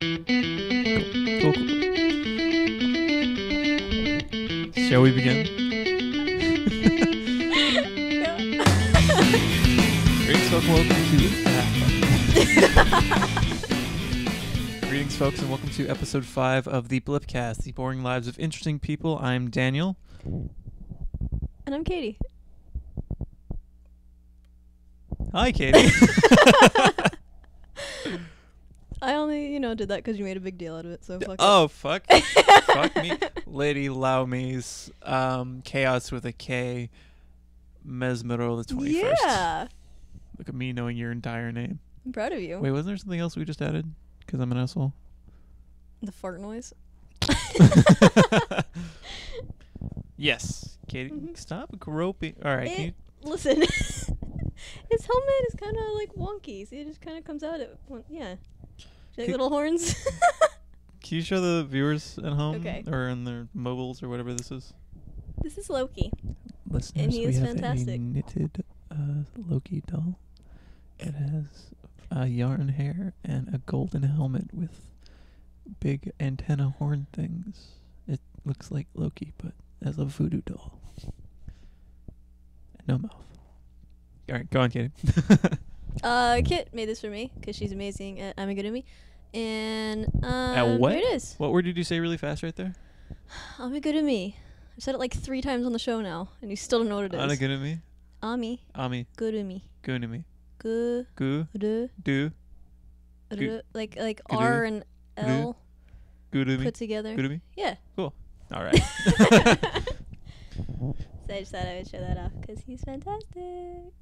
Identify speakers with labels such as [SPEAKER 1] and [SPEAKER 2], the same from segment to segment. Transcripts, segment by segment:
[SPEAKER 1] Cool. Shall we begin? Greetings, folks, and welcome to episode 5 of the BLIPcast, the boring lives of interesting people. I'm Daniel.
[SPEAKER 2] And I'm Katie.
[SPEAKER 1] Hi, Katie.
[SPEAKER 2] I only, did that because you made a big deal out of it, so fuck
[SPEAKER 1] Fuck. Fuck me. Lady Laumes, Kaos with a K, Mezmiro the 21st.
[SPEAKER 2] Yeah.
[SPEAKER 1] Look at me knowing your entire name.
[SPEAKER 2] I'm proud of you.
[SPEAKER 1] Wait, wasn't there something else we just added? Because I'm an asshole.
[SPEAKER 2] The fart noise.
[SPEAKER 1] Yes. Katie, stop groping. All right.
[SPEAKER 2] Listen. His helmet is kind of like wonky. See, it just kind of comes out at one. Yeah. Like little horns.
[SPEAKER 1] Can you show the viewers at home?
[SPEAKER 2] Okay.
[SPEAKER 1] Or in their mobiles or whatever this is?
[SPEAKER 2] This is Loki.
[SPEAKER 1] Listeners,
[SPEAKER 2] And he is
[SPEAKER 1] we have
[SPEAKER 2] fantastic.
[SPEAKER 1] a knitted Loki doll. It has yarn hair and a golden helmet with big antenna horn things. It looks like Loki, but as a voodoo doll. And no mouth. All right, go on, Katie.
[SPEAKER 2] Kit made this for me because she's amazing at I'm a Good at Me. And
[SPEAKER 1] At what?
[SPEAKER 2] here it is.
[SPEAKER 1] What word did you say really fast right there?
[SPEAKER 2] I'm a Good at Me. I've said it like 3 times on the show now, and you still don't know what it is.
[SPEAKER 1] Ana good at me?
[SPEAKER 2] Ami.
[SPEAKER 1] Ami.
[SPEAKER 2] Good at me.
[SPEAKER 1] Good at me.
[SPEAKER 2] Good.
[SPEAKER 1] Goo. Do. Good.
[SPEAKER 2] Like
[SPEAKER 1] Good
[SPEAKER 2] R and L
[SPEAKER 1] Good at me.
[SPEAKER 2] put together.
[SPEAKER 1] Good at me.
[SPEAKER 2] Yeah.
[SPEAKER 1] Cool. All right.
[SPEAKER 2] So I just thought I would show that off because he's fantastic.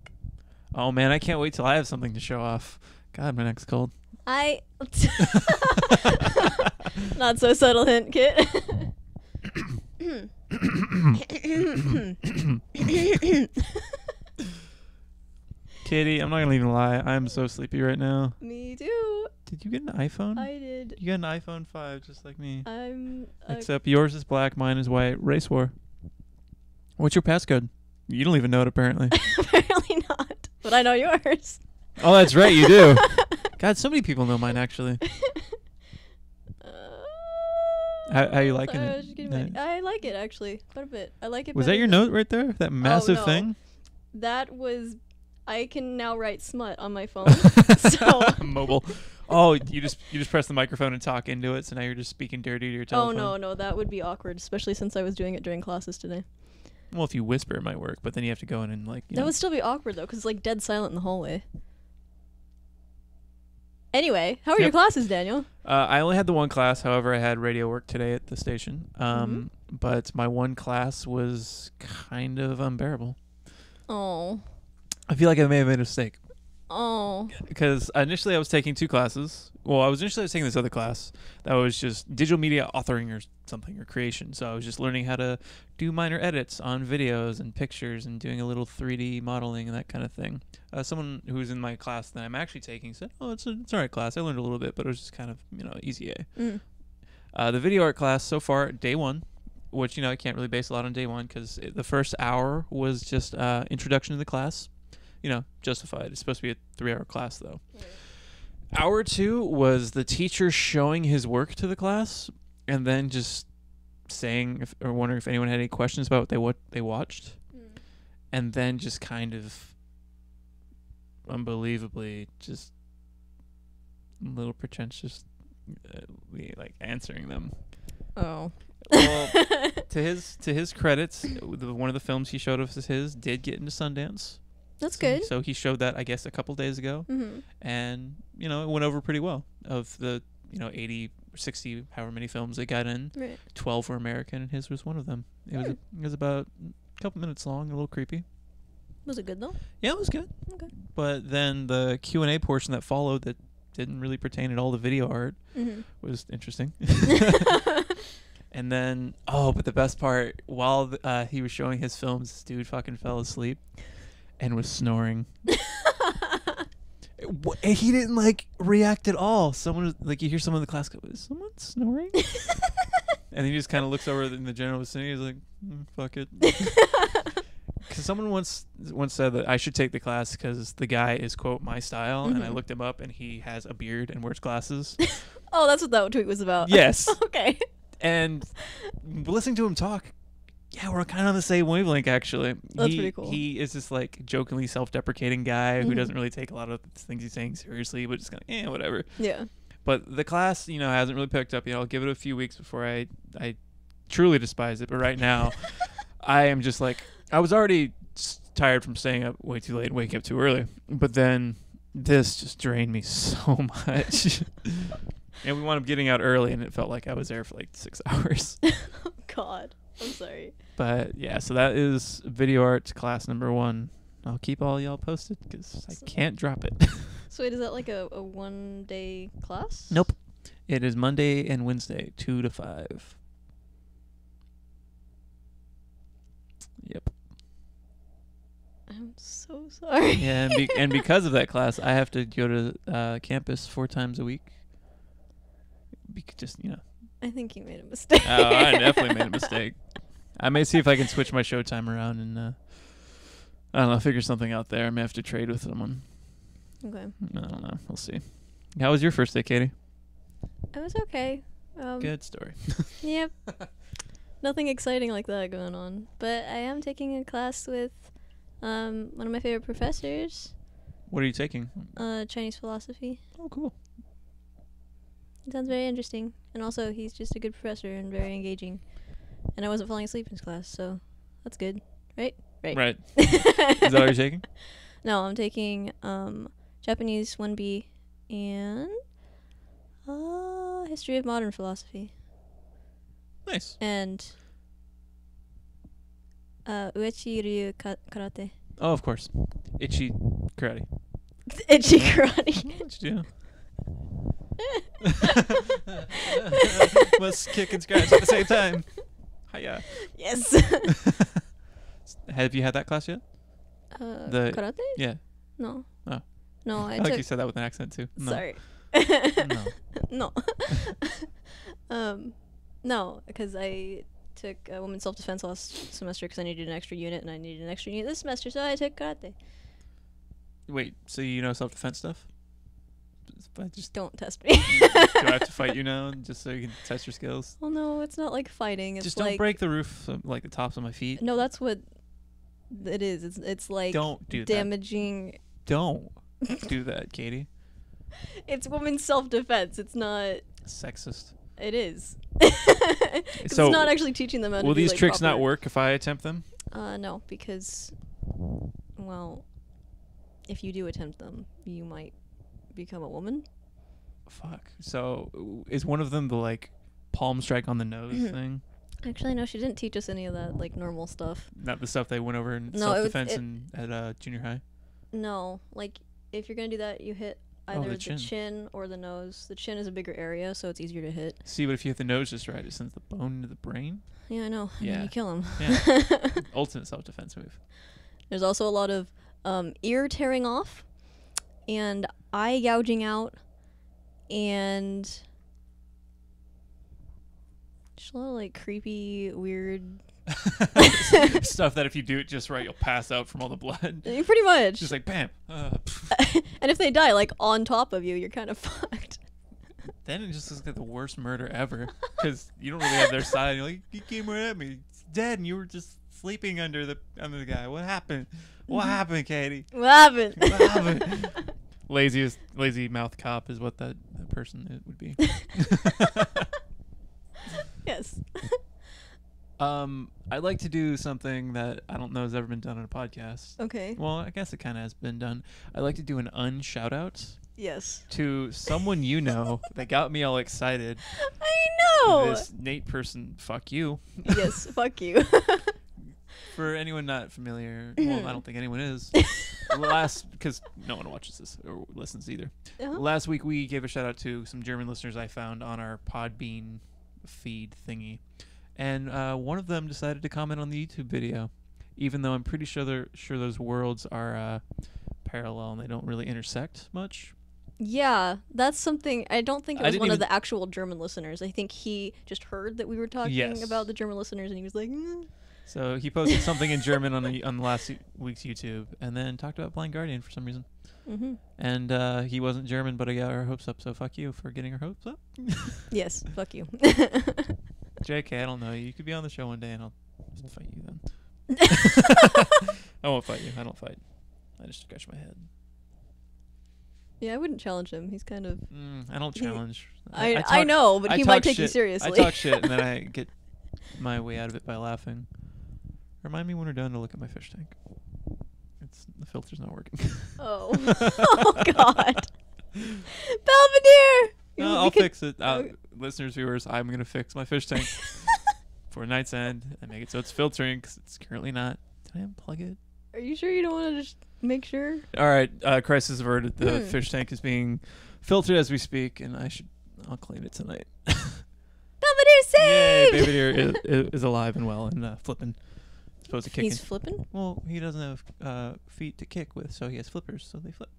[SPEAKER 1] Oh man, I can't wait till I have something to show off. God, my neck's cold.
[SPEAKER 2] Not so subtle hint, Kit.
[SPEAKER 1] Kitty, I'm not gonna even lie. I'm so sleepy right now.
[SPEAKER 2] Me too.
[SPEAKER 1] Did you get an iPhone?
[SPEAKER 2] I did.
[SPEAKER 1] You got an iPhone 5 just like me.
[SPEAKER 2] I'm.
[SPEAKER 1] Except yours is black, mine is white. Race war. What's your passcode? You don't even know it apparently.
[SPEAKER 2] Apparently not. But I know yours.
[SPEAKER 1] Oh, that's right, you do. God, so many people know mine actually. How you liking it?
[SPEAKER 2] I like it actually quite a bit. I like it.
[SPEAKER 1] Was that your note right there? That massive
[SPEAKER 2] no.
[SPEAKER 1] thing?
[SPEAKER 2] That was. I can now write smut on my phone. So
[SPEAKER 1] mobile. Oh, you just press the microphone and talk into it, so now you're just speaking dirty to your telephone.
[SPEAKER 2] Oh no, that would be awkward, especially since I was doing it during classes today.
[SPEAKER 1] Well, if you whisper, it might work, but then you have to go in and
[SPEAKER 2] That would still be awkward though, because it's like dead silent in the hallway. Anyway, how are your classes, Daniel?
[SPEAKER 1] I only had the one class. However, I had radio work today at the station. But my one class was kind of unbearable.
[SPEAKER 2] Oh.
[SPEAKER 1] I feel like I may have made a mistake.
[SPEAKER 2] Oh.
[SPEAKER 1] Because initially I was taking 2 classes. Well, I was taking this other class that was just digital media authoring or something, or creation. So I was just learning how to do minor edits on videos and pictures and doing a little 3D modeling and that kind of thing. Someone who's in my class that I'm actually taking said, "Oh, it's all right class. I learned a little bit, but it was just kind of, easy A." The video art class so far, day 1, which, I can't really base a lot on day 1 because the first hour was just introduction to the class. Justified. It's supposed to be a 3-hour class, though. Hour 2 was the teacher showing his work to the class and then just saying or wondering if anyone had any questions about what they watched. And then just kind of unbelievably just a little pretentious like answering them.
[SPEAKER 2] Oh.
[SPEAKER 1] Well, to his credits, one of the films he showed us did get into Sundance.
[SPEAKER 2] That's good.
[SPEAKER 1] So he showed that, I guess, a couple days ago. And, it went over pretty well. Of the, 80, 60, however many films they got in, 12 were American, and his was one of them. It was about a couple minutes long, a little creepy.
[SPEAKER 2] Was it good, though?
[SPEAKER 1] Yeah, it was good.
[SPEAKER 2] Okay.
[SPEAKER 1] But then the Q&A portion that followed that didn't really pertain at all to video art was interesting. And then, but the best part, while he was showing his films, this dude fucking fell asleep. And was snoring. He didn't react at all. Someone was, you hear someone in the class go, "Is someone snoring?" And he just kind of looks over in the general vicinity. He's like, "Fuck it." Because someone once said that I should take the class because the guy is, quote, my style, and I looked him up, and he has a beard and wears glasses.
[SPEAKER 2] Oh, that's what that tweet was about.
[SPEAKER 1] Yes.
[SPEAKER 2] Okay.
[SPEAKER 1] And listening to him talk, yeah, we're kind of on the same wavelength, actually.
[SPEAKER 2] That's pretty cool.
[SPEAKER 1] He is this, like, jokingly self-deprecating guy who doesn't really take a lot of things he's saying seriously, but just kind of, whatever.
[SPEAKER 2] Yeah.
[SPEAKER 1] But the class, hasn't really picked up yet. I'll give it a few weeks before I truly despise it. But right now, I am just like, I was already tired from staying up way too late and waking up too early. But then this just drained me so much. And we wound up getting out early, and it felt like I was there for like 6 hours.
[SPEAKER 2] Oh, God. I'm sorry.
[SPEAKER 1] But yeah, so that is video art class number 1. I'll keep all y'all posted because I can't drop it.
[SPEAKER 2] So wait, is that like a 1-day class?
[SPEAKER 1] Nope. It is Monday and Wednesday, 2 to 5. Yep.
[SPEAKER 2] I'm so sorry.
[SPEAKER 1] Yeah, and because of that class, I have to go to campus 4 times a week. Just,
[SPEAKER 2] I think you made a mistake.
[SPEAKER 1] Oh, I definitely made a mistake. I may see if I can switch my showtime around and, I don't know, figure something out there. I may have to trade with someone.
[SPEAKER 2] Okay.
[SPEAKER 1] I don't know. We'll see. How was your first day, Katie?
[SPEAKER 2] It was okay.
[SPEAKER 1] Good story.
[SPEAKER 2] Yep. Nothing exciting like that going on. But I am taking a class with one of my favorite professors.
[SPEAKER 1] What are you taking?
[SPEAKER 2] Chinese philosophy.
[SPEAKER 1] Oh, cool.
[SPEAKER 2] It sounds very interesting. And also, he's just a good professor and very engaging. And I wasn't falling asleep in his class, so that's good. Right?
[SPEAKER 1] Right. Is that all you're taking?
[SPEAKER 2] No, I'm taking Japanese 1B and History of Modern Philosophy.
[SPEAKER 1] Nice.
[SPEAKER 2] And Uechi Ryu Karate.
[SPEAKER 1] Oh, of course. Itchy karate.
[SPEAKER 2] Itchy karate.
[SPEAKER 1] What you do? Must kick and scratch at the same time. Hiya.
[SPEAKER 2] Yes.
[SPEAKER 1] Have you had that class yet?
[SPEAKER 2] The karate?
[SPEAKER 1] Yeah.
[SPEAKER 2] No.
[SPEAKER 1] Oh.
[SPEAKER 2] No, I
[SPEAKER 1] like
[SPEAKER 2] took...
[SPEAKER 1] you said that with an accent too. No.
[SPEAKER 2] Sorry.
[SPEAKER 1] No.
[SPEAKER 2] No. No, because I took women's self-defense last semester because I needed an extra unit, and I needed an extra unit this semester, so I took karate.
[SPEAKER 1] Wait, so you know self-defense stuff?
[SPEAKER 2] Don't test me.
[SPEAKER 1] Do I have to fight you now just so you can test your skills?
[SPEAKER 2] Well, no, it's not like fighting. It's
[SPEAKER 1] just
[SPEAKER 2] like...
[SPEAKER 1] don't break the roof, like the tops of my feet.
[SPEAKER 2] No, that's what it is. It's like
[SPEAKER 1] don't do
[SPEAKER 2] damaging.
[SPEAKER 1] That. Don't do that, Katie.
[SPEAKER 2] It's women's self-defense. It's not
[SPEAKER 1] sexist.
[SPEAKER 2] It is.
[SPEAKER 1] So
[SPEAKER 2] it's not actually teaching them how to
[SPEAKER 1] will
[SPEAKER 2] do,
[SPEAKER 1] these
[SPEAKER 2] like,
[SPEAKER 1] tricks
[SPEAKER 2] proper...
[SPEAKER 1] not work if I attempt them?
[SPEAKER 2] No, because, well, if you do attempt them, you might become a woman.
[SPEAKER 1] Fuck. So is one of them the like palm strike on the nose thing?
[SPEAKER 2] Actually, no, she didn't teach us any of that like normal stuff.
[SPEAKER 1] Not the stuff they went over in self-defense at junior high?
[SPEAKER 2] No, like if you're going to do that, you hit either the chin or the nose. The chin is a bigger area, so it's easier to hit.
[SPEAKER 1] See, but if you hit the nose just right, it sends the bone into the brain.
[SPEAKER 2] Yeah, I know.
[SPEAKER 1] Yeah.
[SPEAKER 2] And then you kill him.
[SPEAKER 1] Yeah. Ultimate self-defense move.
[SPEAKER 2] There's also a lot of ear tearing off and eye gouging out and just a lot of like creepy, weird
[SPEAKER 1] stuff that if you do it just right, you'll pass out from all the blood.
[SPEAKER 2] Pretty much.
[SPEAKER 1] Just like bam.
[SPEAKER 2] And if they die like on top of you, you're kind of fucked.
[SPEAKER 1] Then it just looks like the worst murder ever because you don't really have their side. You're like, you came right at me. It's dead, and you were just sleeping under the guy. What happened? What happened, Katie?
[SPEAKER 2] What happened?
[SPEAKER 1] What happened? Lazy mouth cop is what that person would be.
[SPEAKER 2] Yes.
[SPEAKER 1] I'd like to do something that I don't know has ever been done on a podcast.
[SPEAKER 2] Okay.
[SPEAKER 1] Well, I guess it kind of has been done. I'd like to do an un-shoutouts.
[SPEAKER 2] Yes.
[SPEAKER 1] To someone you know that got me all excited.
[SPEAKER 2] I know.
[SPEAKER 1] This Nate person, fuck you.
[SPEAKER 2] Yes, fuck you.
[SPEAKER 1] For anyone not familiar, well, I don't think anyone is. Because no one watches this or listens either. Last week we gave a shout out to some German listeners I found on our Podbean feed thingy, and one of them decided to comment on the YouTube video, even though I'm pretty sure those worlds are parallel and they don't really intersect much.
[SPEAKER 2] Yeah, that's something. I don't think it was one of the actual German listeners. I think he just heard that we were talking about the German listeners, and he was like,
[SPEAKER 1] So he posted something in German on last week's YouTube, and then talked about Blind Guardian for some reason.
[SPEAKER 2] Mm-hmm.
[SPEAKER 1] And he wasn't German, but I got our hopes up. So fuck you for getting our hopes up.
[SPEAKER 2] Yes, fuck you.
[SPEAKER 1] JK, I don't know you. You could be on the show one day, and I'll just fight you then. I won't fight you. I don't fight. I just scratch my head.
[SPEAKER 2] Yeah, I wouldn't challenge him. He's kind of...
[SPEAKER 1] I don't challenge.
[SPEAKER 2] I know, but he might take you seriously.
[SPEAKER 1] I talk shit, and then I get my way out of it by laughing. Remind me when we're done to look at my fish tank. The filter's not working.
[SPEAKER 2] Oh. Oh, God. Belvedere!
[SPEAKER 1] No, I'll fix it. Listeners, viewers, I'm going to fix my fish tank for Night's End and make it so it's filtering because it's currently not. Did I unplug it?
[SPEAKER 2] Are you sure you don't want to just make sure?
[SPEAKER 1] All right. Crisis averted. The fish tank is being filtered as we speak, and I'll clean it tonight.
[SPEAKER 2] Belvedere saved!
[SPEAKER 1] Yay, Belvedere is alive and well and flipping. Supposed to kick.
[SPEAKER 2] He's flipping?
[SPEAKER 1] Well, he doesn't have feet to kick with, so he has flippers, so they flip.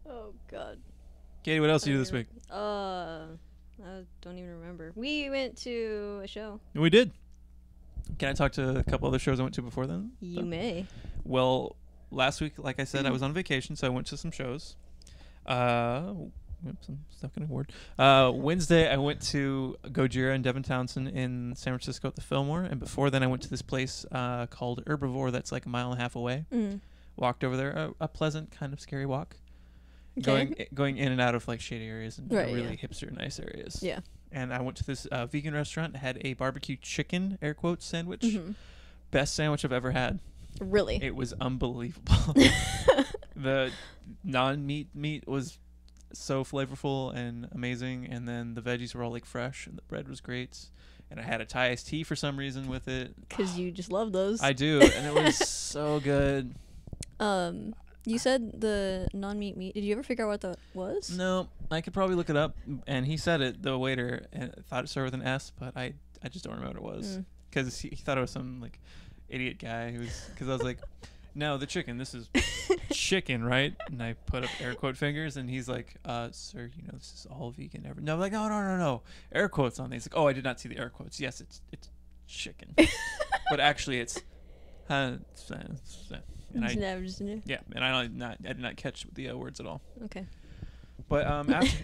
[SPEAKER 2] Oh, God.
[SPEAKER 1] Katie, what else did you do this week?
[SPEAKER 2] I don't even remember. We went to a show.
[SPEAKER 1] We did. Can I talk to a couple other shows I went to before then?
[SPEAKER 2] You may.
[SPEAKER 1] Well, last week, like I said, I was on vacation, so I went to some shows. Some stuff getting bored. Wednesday, I went to Gojira and Devin Townsend in San Francisco at the Fillmore, and before then, I went to this place called Herbivore that's like a mile and a half away. Walked over there, a pleasant, kind of scary walk. Okay. Going in and out of like shady areas and really hipster, nice areas.
[SPEAKER 2] Yeah.
[SPEAKER 1] And I went to this vegan restaurant, had a barbecue chicken, air quotes, sandwich. Best sandwich I've ever had.
[SPEAKER 2] Really?
[SPEAKER 1] It was unbelievable. The non-meat was so flavorful and amazing, and then the veggies were all like fresh, and the bread was great. And I had a Thai iced tea for some reason with it.
[SPEAKER 2] Because you just love those.
[SPEAKER 1] I do, and it was so good.
[SPEAKER 2] You said the non-meat meat. Did you ever figure out what that was?
[SPEAKER 1] No, I could probably look it up. And he said it, the waiter, and thought it started with an S, but I just don't remember what it was. Because he thought it was some like idiot guy who was. Because I was like, no, the chicken. This is chicken, right? And I put up air quote fingers, and he's like, sir, this is all vegan. No, I'm like, no. Air quotes on these. Like, oh, I did not see the air quotes. Yes, it's chicken, but actually it's. And I did not catch the words at all.
[SPEAKER 2] Okay.
[SPEAKER 1] But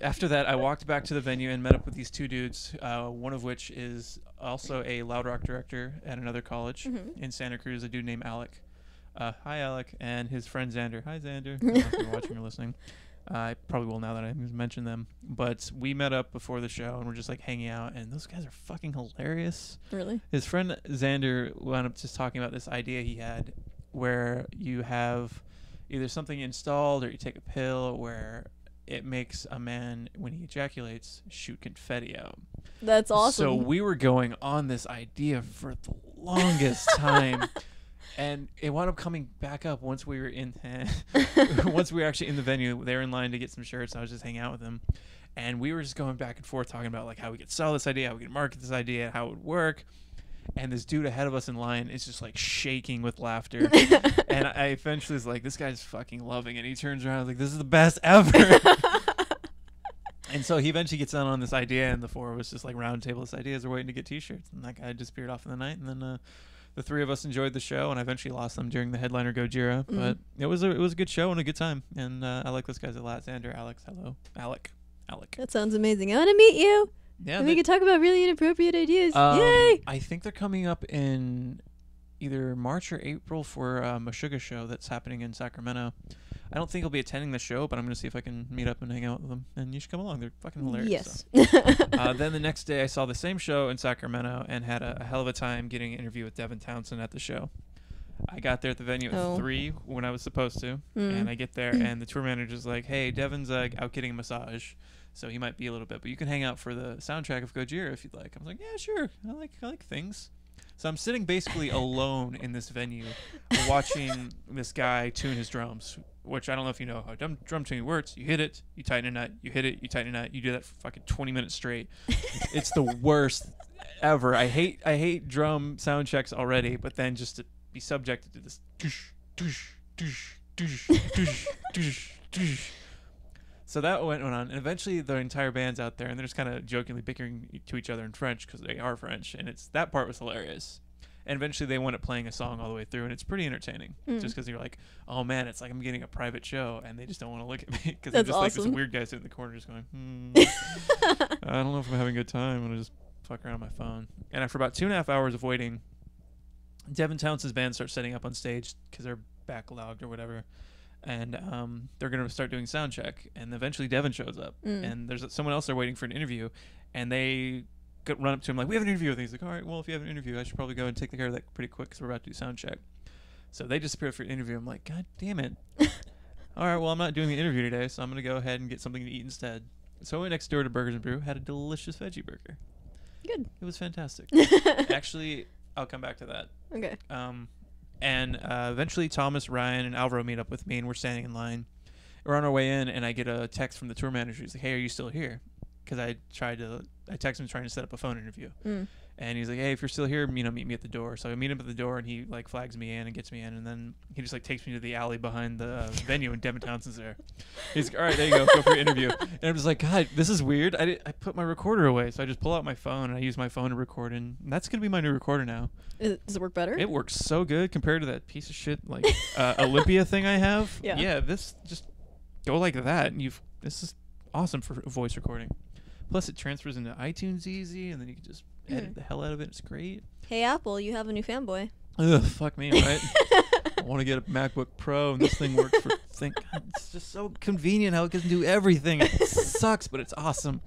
[SPEAKER 1] after that, I walked back to the venue and met up with these two dudes, one of which is also a loud rock director at another college in Santa Cruz, a dude named Alec. Hi, Alec, and his friend Xander. Hi, Xander. I don't know if you're watching or listening. I probably will now that I mentioned them. But we met up before the show, and we're just like hanging out, and those guys are fucking hilarious.
[SPEAKER 2] Really?
[SPEAKER 1] His friend Xander wound up just talking about this idea he had where you have either something installed or you take a pill where it makes a man, when he ejaculates, shoot confetti out.
[SPEAKER 2] That's awesome.
[SPEAKER 1] So we were going on this idea for the longest time. And it wound up coming back up once we were once we were actually in the venue. They were in line to get some shirts. I was just hanging out with them. And we were just going back and forth talking about like how we could sell this idea, how we could market this idea, how it would work. And this dude ahead of us in line is just like shaking with laughter. And I eventually was like, this guy's fucking loving it. And he turns around like, this is the best ever. And so he eventually gets on this idea, and the four of us just like round table this idea as we're waiting to get t-shirts. And that guy disappeared off in the night. And then the three of us enjoyed the show, and I eventually lost them during the headliner Gojira. But it was a good show and a good time. And I like those guys a lot. Xander, Alex, hello. Alec.
[SPEAKER 2] That sounds amazing. I want to meet you.
[SPEAKER 1] Yeah,
[SPEAKER 2] and we can talk about really inappropriate ideas. Yay!
[SPEAKER 1] I think they're coming up in either March or April for a Meshuggah show that's happening in Sacramento. I don't think I'll be attending the show, but I'm going to see if I can meet up and hang out with them. And you should come along. They're fucking hilarious.
[SPEAKER 2] Yes.
[SPEAKER 1] So. Then the next day, I saw the same show in Sacramento and had a hell of a time getting an interview with Devin Townsend at the show. I got there at the venue at 3 when I was supposed to. And I get there, and the tour manager's like, hey, Devin's out getting a massage. So he might be a little bit, but you can hang out for the soundtrack of Gojira if you'd like. I was like, yeah, sure. I like things. So I'm sitting basically alone in this venue watching this guy tune his drums, which I don't know if you know how drum tuning works. You hit it, you tighten a nut, you hit it, you tighten a nut. You do that for fucking 20 minutes straight. It's the worst ever. I hate drum sound checks already, but then just to be subjected to this. So that went on, and eventually the entire band's out there, and they're just kind of jokingly bickering to each other in French because they are French, and that part was hilarious. And eventually they went up playing a song all the way through, and it's pretty entertaining. Just because you're like, oh man, it's like I'm getting a private show, and they just don't want to look at me because I'm just like this weird guy sitting in the corner just going, I don't know if I'm having a good time, and I just fuck around on my phone. And after about 2.5 hours of waiting, Devin Townsend's band starts setting up on stage because they're backlogged or whatever. And they're going to start doing sound check. And eventually Devin shows up. And there's someone else there waiting for an interview. And they run up to him like, we have an interview with him. He's like, all right, well, if you have an interview, I should probably go and take care of that pretty quick because we're about to do sound check. So they disappear for an interview. I'm like, God damn it. All right, well, I'm not doing the interview today, so I'm going to go ahead and get something to eat instead. So I went next door to Burgers and Brew, had a delicious veggie burger.
[SPEAKER 2] Good.
[SPEAKER 1] It was fantastic. Actually, I'll come back to that.
[SPEAKER 2] Okay.
[SPEAKER 1] And eventually Thomas, Ryan, and Alvaro meet up with me, and we're standing in line. We're on our way in, and I get a text from the tour manager. He's like, hey, are you still here? Because I texted him trying to set up a phone interview. And he's like, hey, if you're still here, meet me at the door. So I meet him at the door, and he like flags me in and gets me in, and then he just like takes me to the alley behind the venue, and Devin Townsend's there. He's like, all right, there you go for your interview. And I'm just like, God, this is weird. I put my recorder away, so I just pull out my phone and I use my phone to record, and that's gonna be my new recorder now.
[SPEAKER 2] Does it work better?
[SPEAKER 1] It works so good compared to that piece of shit like Olympia thing I have. Yeah, this just go like that, and this is awesome for voice recording. Plus, it transfers into iTunes easy, and then you can just edit the hell out of it. It's great.
[SPEAKER 2] Hey, Apple, you have a new fanboy.
[SPEAKER 1] Ugh, fuck me, right? I want to get a MacBook Pro, and this thing works for... God, it's just so convenient how it can do everything. It sucks, but it's awesome.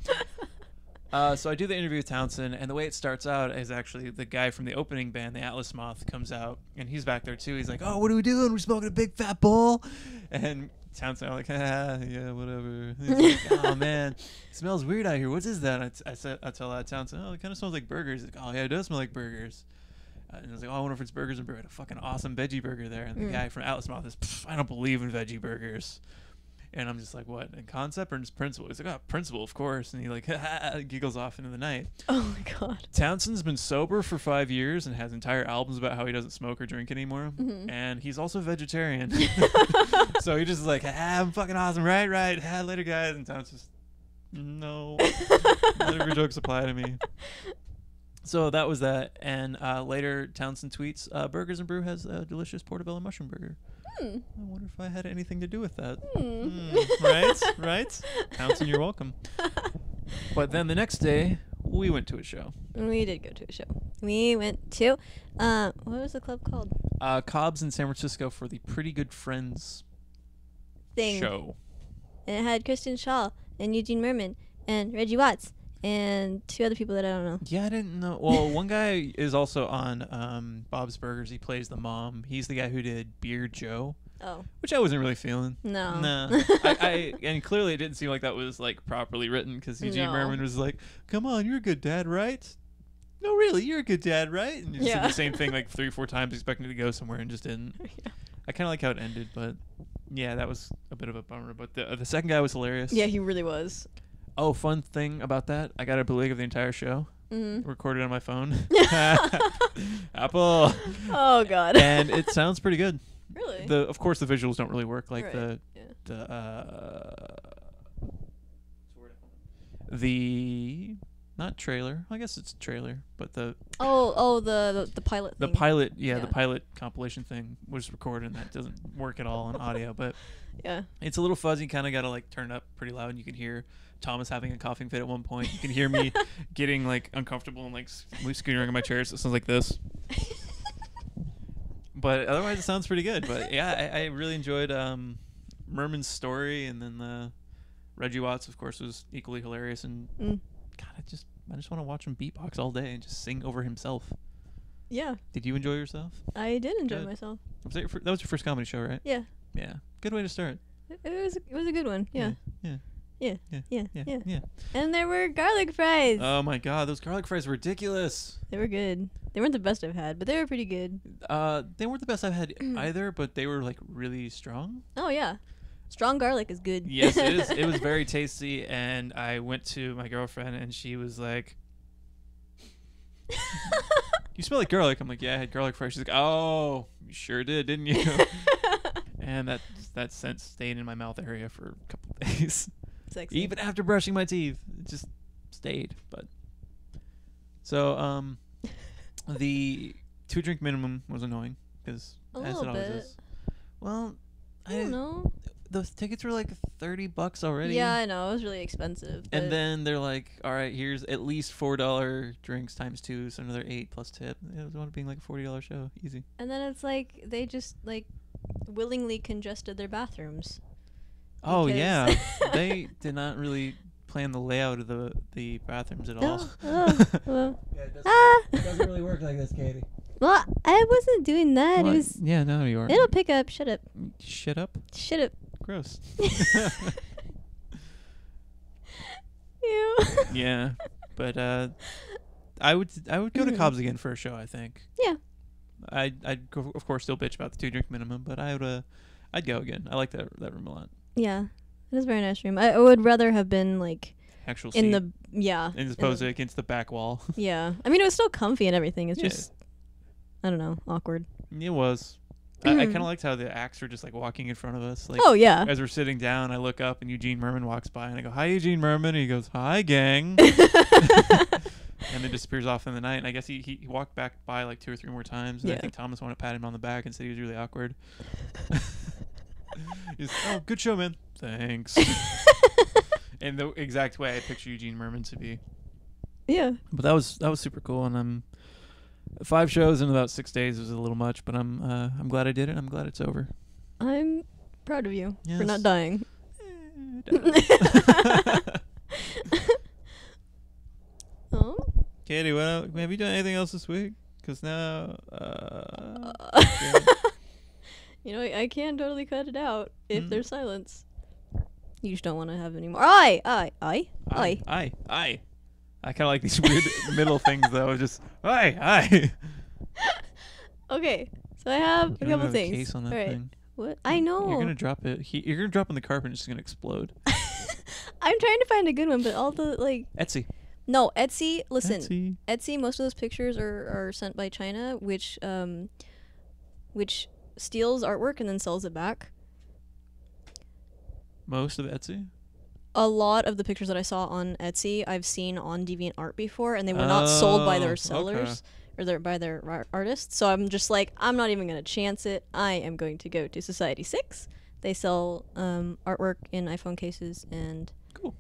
[SPEAKER 1] So I do the interview with Townsend, and the way it starts out is actually the guy from the opening band, the Atlas Moth, comes out, and he's back there too. He's like, oh, what are we doing? We're smoking a big fat bowl. And Townsend, I'm like, yeah, whatever. He's like, oh man, it smells weird out here. What is that? I tell Townsend, oh, it kind of smells like burgers. He's like, oh yeah, it does smell like burgers. And I was like, oh, I wonder if it's Burgers and Brew. I had a fucking awesome veggie burger there. And the guy from Atlas Moth is, I don't believe in veggie burgers. And I'm just like, what, in concept or in principle? He's like, oh, principle, of course. And he like giggles off into the night.
[SPEAKER 2] Oh my God.
[SPEAKER 1] Townsend's been sober for 5 years and has entire albums about how he doesn't smoke or drink anymore. And he's also vegetarian. So he just is like, I'm fucking awesome, right? Later, guys. And Townsend's, no, none of your jokes apply to me. So that was that. And later, Townsend tweets, Burgers and Brew has a delicious portobello mushroom burger. I wonder if I had anything to do with that. Right? Townsend, you're welcome. But then the next day, we went to a show.
[SPEAKER 2] We did go to a show. We went to, what was the club called?
[SPEAKER 1] Cobb's in San Francisco for the Pretty Good Friends show. And
[SPEAKER 2] it had Kristen Shaw and Eugene Merman and Reggie Watts and 2 other people that I don't know.
[SPEAKER 1] Yeah, I didn't know. Well, one guy is also on Bob's Burgers. He plays the mom. He's the guy who did Beer Joe.
[SPEAKER 2] Oh.
[SPEAKER 1] Which I wasn't really feeling.
[SPEAKER 2] No.
[SPEAKER 1] And clearly it didn't seem like that was like properly written because Eugene Merman was like, come on, you're a good dad, right? No, really, you're a good dad, right? And you just did the same thing like 3 or 4 times expecting it to go somewhere and just didn't. I kind of like how it ended, but yeah, that was a bit of a bummer. But the second guy was hilarious.
[SPEAKER 2] Yeah, he really was.
[SPEAKER 1] Oh, fun thing about that, I got a bootleg of the entire show. Recorded on my phone. Apple.
[SPEAKER 2] Oh God.
[SPEAKER 1] And it sounds pretty good.
[SPEAKER 2] Really?
[SPEAKER 1] Of course the visuals don't really work like the not trailer. I guess it's trailer, but the
[SPEAKER 2] pilot thing.
[SPEAKER 1] The pilot, the pilot compilation thing was recorded, and that doesn't work at all on audio, but it's a little fuzzy. Kind of got to like turn it up pretty loud, and you can hear Thomas having a coughing fit at one point. You can hear me getting like uncomfortable and like scootering in my chair, so it sounds like this. But otherwise it sounds pretty good. But yeah, I really enjoyed Merman's story, and then Reggie Watts, of course, was equally hilarious. And God, I just want to watch him beatbox all day and just sing over himself. Yeah. Did you enjoy yourself?
[SPEAKER 2] I did enjoy myself.
[SPEAKER 1] That was your first comedy show, right?
[SPEAKER 2] Yeah.
[SPEAKER 1] Yeah. Good way to start.
[SPEAKER 2] It was a good one. Yeah.
[SPEAKER 1] Yeah.
[SPEAKER 2] And there were garlic fries.
[SPEAKER 1] Oh my God, those garlic fries were ridiculous.
[SPEAKER 2] They were good. They weren't the best I've had, but they were pretty good.
[SPEAKER 1] They weren't the best I've had either, but they were like really strong.
[SPEAKER 2] Oh yeah. Strong garlic is good.
[SPEAKER 1] Yes, it is. It was very tasty, and I went to my girlfriend, and she was like, "You smell like garlic." I'm like, "Yeah, I had garlic fries." She's like, "Oh, you sure did, didn't you?" And that scent stayed in my mouth area for a couple of days.
[SPEAKER 2] Sexy.
[SPEAKER 1] Even after brushing my teeth, it just stayed. But so the 2-drink minimum was annoying because as it always is. Well,
[SPEAKER 2] I don't know.
[SPEAKER 1] Those tickets were like $30 already.
[SPEAKER 2] Yeah, I know. It was really expensive.
[SPEAKER 1] And then they're like, all right, here's at least $4 drinks times 2, so another 8 plus tip. It was being like a $40 show, easy.
[SPEAKER 2] And then it's like they just like willingly congested their bathrooms.
[SPEAKER 1] Oh yeah, they did not really plan the layout of the bathrooms at all.
[SPEAKER 2] Well.
[SPEAKER 3] Yeah, it doesn't really work like this, Katie.
[SPEAKER 2] Well, I wasn't doing that.
[SPEAKER 1] What?
[SPEAKER 2] It was.
[SPEAKER 1] Yeah, no, you are.
[SPEAKER 2] It'll pick up. Shut up.
[SPEAKER 1] Shut up.
[SPEAKER 2] Shut up.
[SPEAKER 1] Gross.
[SPEAKER 2] Ew.
[SPEAKER 1] Yeah, but I would go to Cobb's again for a show. I think.
[SPEAKER 2] Yeah.
[SPEAKER 1] I'd go, of course still bitch about the 2-drink minimum, but I'd go again. I like that room a lot.
[SPEAKER 2] Yeah, it is a very nice room. I would rather have been like
[SPEAKER 1] Actual
[SPEAKER 2] in
[SPEAKER 1] seat,
[SPEAKER 2] the
[SPEAKER 1] as opposed to against the back wall.
[SPEAKER 2] Yeah, I mean it was still comfy and everything. It's
[SPEAKER 1] Yeah.
[SPEAKER 2] just I don't know, awkward.
[SPEAKER 1] It was. I kind of liked how the acts were just like walking in front of us. Like,
[SPEAKER 2] oh yeah.
[SPEAKER 1] as we're sitting down, I look up and Eugene Merman walks by and I go, "Hi, Eugene Merman." And he goes, "Hi, gang." And then disappears off in the night. And I guess he walked back by like 2 or 3 more times. And I think Thomas wanted to pat him on the back and said he was really awkward. He's, "Oh, good show, man." Thanks. In the exact way I picture Eugene Merman to be.
[SPEAKER 2] Yeah.
[SPEAKER 1] But that was super cool, and 5 shows in about 6 days was a little much, but I'm glad I did it. I'm glad it's over.
[SPEAKER 2] I'm proud of you for
[SPEAKER 1] Yes.
[SPEAKER 2] not dying. Oh.
[SPEAKER 1] Katie, have you done anything else this week? Because now,
[SPEAKER 2] You know, I can totally cut it out if there's silence. You just don't want to have any more. I.
[SPEAKER 1] I kind of like these weird middle things though. Just I.
[SPEAKER 2] Okay, so I have a couple things.
[SPEAKER 1] Case on that
[SPEAKER 2] All right.
[SPEAKER 1] thing.
[SPEAKER 2] What? I know.
[SPEAKER 1] You're gonna drop it. You're gonna drop it on the carpet and it's just gonna explode.
[SPEAKER 2] I'm trying to find a good one, but all the like.
[SPEAKER 1] Etsy.
[SPEAKER 2] No, Etsy. Listen,
[SPEAKER 1] Etsy.
[SPEAKER 2] Most of those pictures are sent by China, which steals artwork and then sells it back.
[SPEAKER 1] Most of Etsy.
[SPEAKER 2] A lot of the pictures that I saw on Etsy, I've seen on DeviantArt before, and they were not sold by their sellers or by their artists. So I'm just like, I'm not even gonna chance it. I am going to go to Society 6. They sell artwork in iPhone cases and.
[SPEAKER 1] Cool.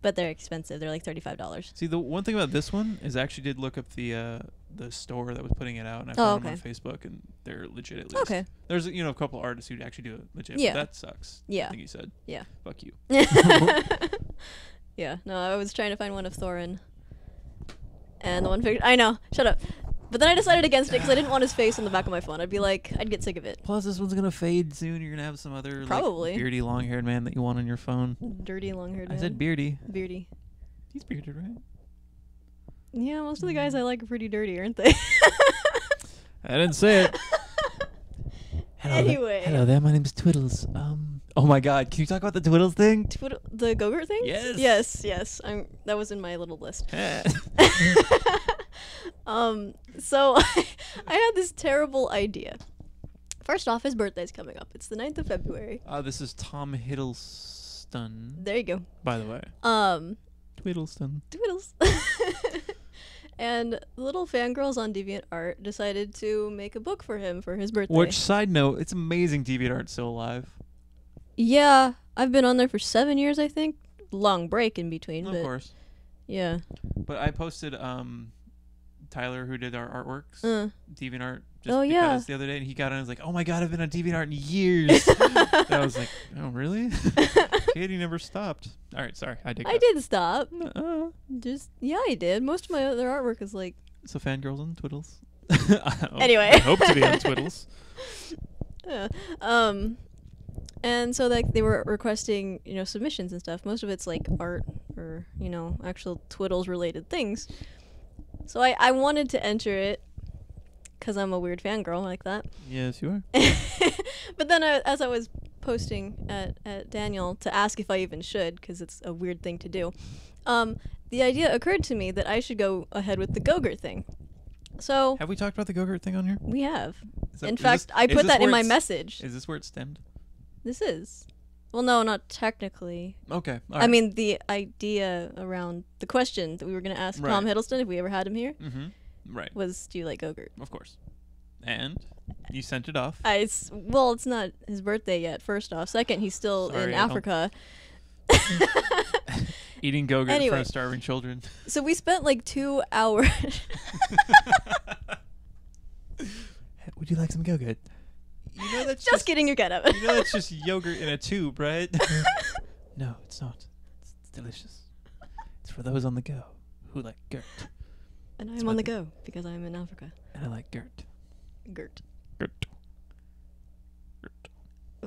[SPEAKER 2] But they're expensive. They're like $35.
[SPEAKER 1] See, the one thing about this one is I actually did look up the store that was putting it out, and I found them on Facebook, and they're legit at least. Okay. There's a couple artists who actually do it legit. Yeah. But that sucks.
[SPEAKER 2] Yeah.
[SPEAKER 1] I think you said.
[SPEAKER 2] Yeah.
[SPEAKER 1] Fuck you.
[SPEAKER 2] Yeah. No, I was trying to find one of Thorin, and the one picture. I know. Shut up. But then I decided against it because I didn't want his face on the back of my phone. I'd get sick of it.
[SPEAKER 1] Plus, this one's gonna fade soon. You're gonna have some other
[SPEAKER 2] probably
[SPEAKER 1] beardy, long-haired man that you want on your phone.
[SPEAKER 2] Dirty, long-haired man.
[SPEAKER 1] I said beardy.
[SPEAKER 2] Beardy.
[SPEAKER 1] He's bearded, right?
[SPEAKER 2] Yeah, most of the guys I like are pretty dirty, aren't they?
[SPEAKER 1] I didn't say it.
[SPEAKER 2] Anyway.
[SPEAKER 1] Hello there. My name's Twiddles. Oh my God, can you talk about the Twiddles thing?
[SPEAKER 2] The Go-Gurt thing?
[SPEAKER 1] Yes.
[SPEAKER 2] Yes. That was in my little list. So I had this terrible idea. First off, his birthday's coming up. It's the 9th of February.
[SPEAKER 1] This is Tom Hiddleston.
[SPEAKER 2] There you go.
[SPEAKER 1] By the way. Twiddleston.
[SPEAKER 2] Twiddles. And the little fangirls on DeviantArt decided to make a book for him for his birthday.
[SPEAKER 1] Which, side note, it's amazing DeviantArt's still alive.
[SPEAKER 2] Yeah, I've been on there for 7 years, I think. Long break in between.
[SPEAKER 1] Of course.
[SPEAKER 2] Yeah.
[SPEAKER 1] But I posted Tyler, who did our artworks, DeviantArt, just because the other day, and he got on and was like, "Oh my God, I've been on DeviantArt in years." And I was like, "Oh, really?" Katie never stopped. All right, sorry, I did
[SPEAKER 2] stop. I did. Most of my other artwork is like.
[SPEAKER 1] So fangirls and twiddles.
[SPEAKER 2] Anyway.
[SPEAKER 1] I hope to be on twiddles.
[SPEAKER 2] Yeah. And so they were requesting, submissions and stuff. Most of it's like art or, actual twiddles related things. So I wanted to enter it because I'm a weird fangirl like that.
[SPEAKER 1] Yes, you are.
[SPEAKER 2] But then as I was posting at Daniel to ask if I even should, because it's a weird thing to do, the idea occurred to me that I should go ahead with the Go-Gurt thing. So
[SPEAKER 1] have we talked about the Go-Gurt thing on here?
[SPEAKER 2] We have. In fact, I put that in my message.
[SPEAKER 1] Is this where it stemmed?
[SPEAKER 2] This is. Well, no, not technically.
[SPEAKER 1] Okay. All
[SPEAKER 2] I
[SPEAKER 1] right.
[SPEAKER 2] mean, the idea around the question that we were going to ask
[SPEAKER 1] Right.
[SPEAKER 2] Tom Hiddleston if we ever had him here
[SPEAKER 1] Right.
[SPEAKER 2] was, do you like Go-Gurt?
[SPEAKER 1] Of course. And you sent it off.
[SPEAKER 2] Well, it's not his birthday yet, first off. Second, he's still
[SPEAKER 1] Sorry,
[SPEAKER 2] in
[SPEAKER 1] I don't-
[SPEAKER 2] Africa.
[SPEAKER 1] Eating Go-Gurt in
[SPEAKER 2] Anyway.
[SPEAKER 1] front of starving children.
[SPEAKER 2] So we spent like 2 hours.
[SPEAKER 1] Would you like some Go-Gurt? You know that's
[SPEAKER 2] Just kidding, you get it.
[SPEAKER 1] You know that's just yogurt in a tube, right? No, it's not. It's delicious. It's for those on the go who like Gurt.
[SPEAKER 2] And
[SPEAKER 1] It's
[SPEAKER 2] I'm
[SPEAKER 1] my
[SPEAKER 2] on the
[SPEAKER 1] thing.
[SPEAKER 2] go because I'm in Africa.
[SPEAKER 1] And I like Gurt.
[SPEAKER 2] Gurt.
[SPEAKER 1] Gurt. Gurt.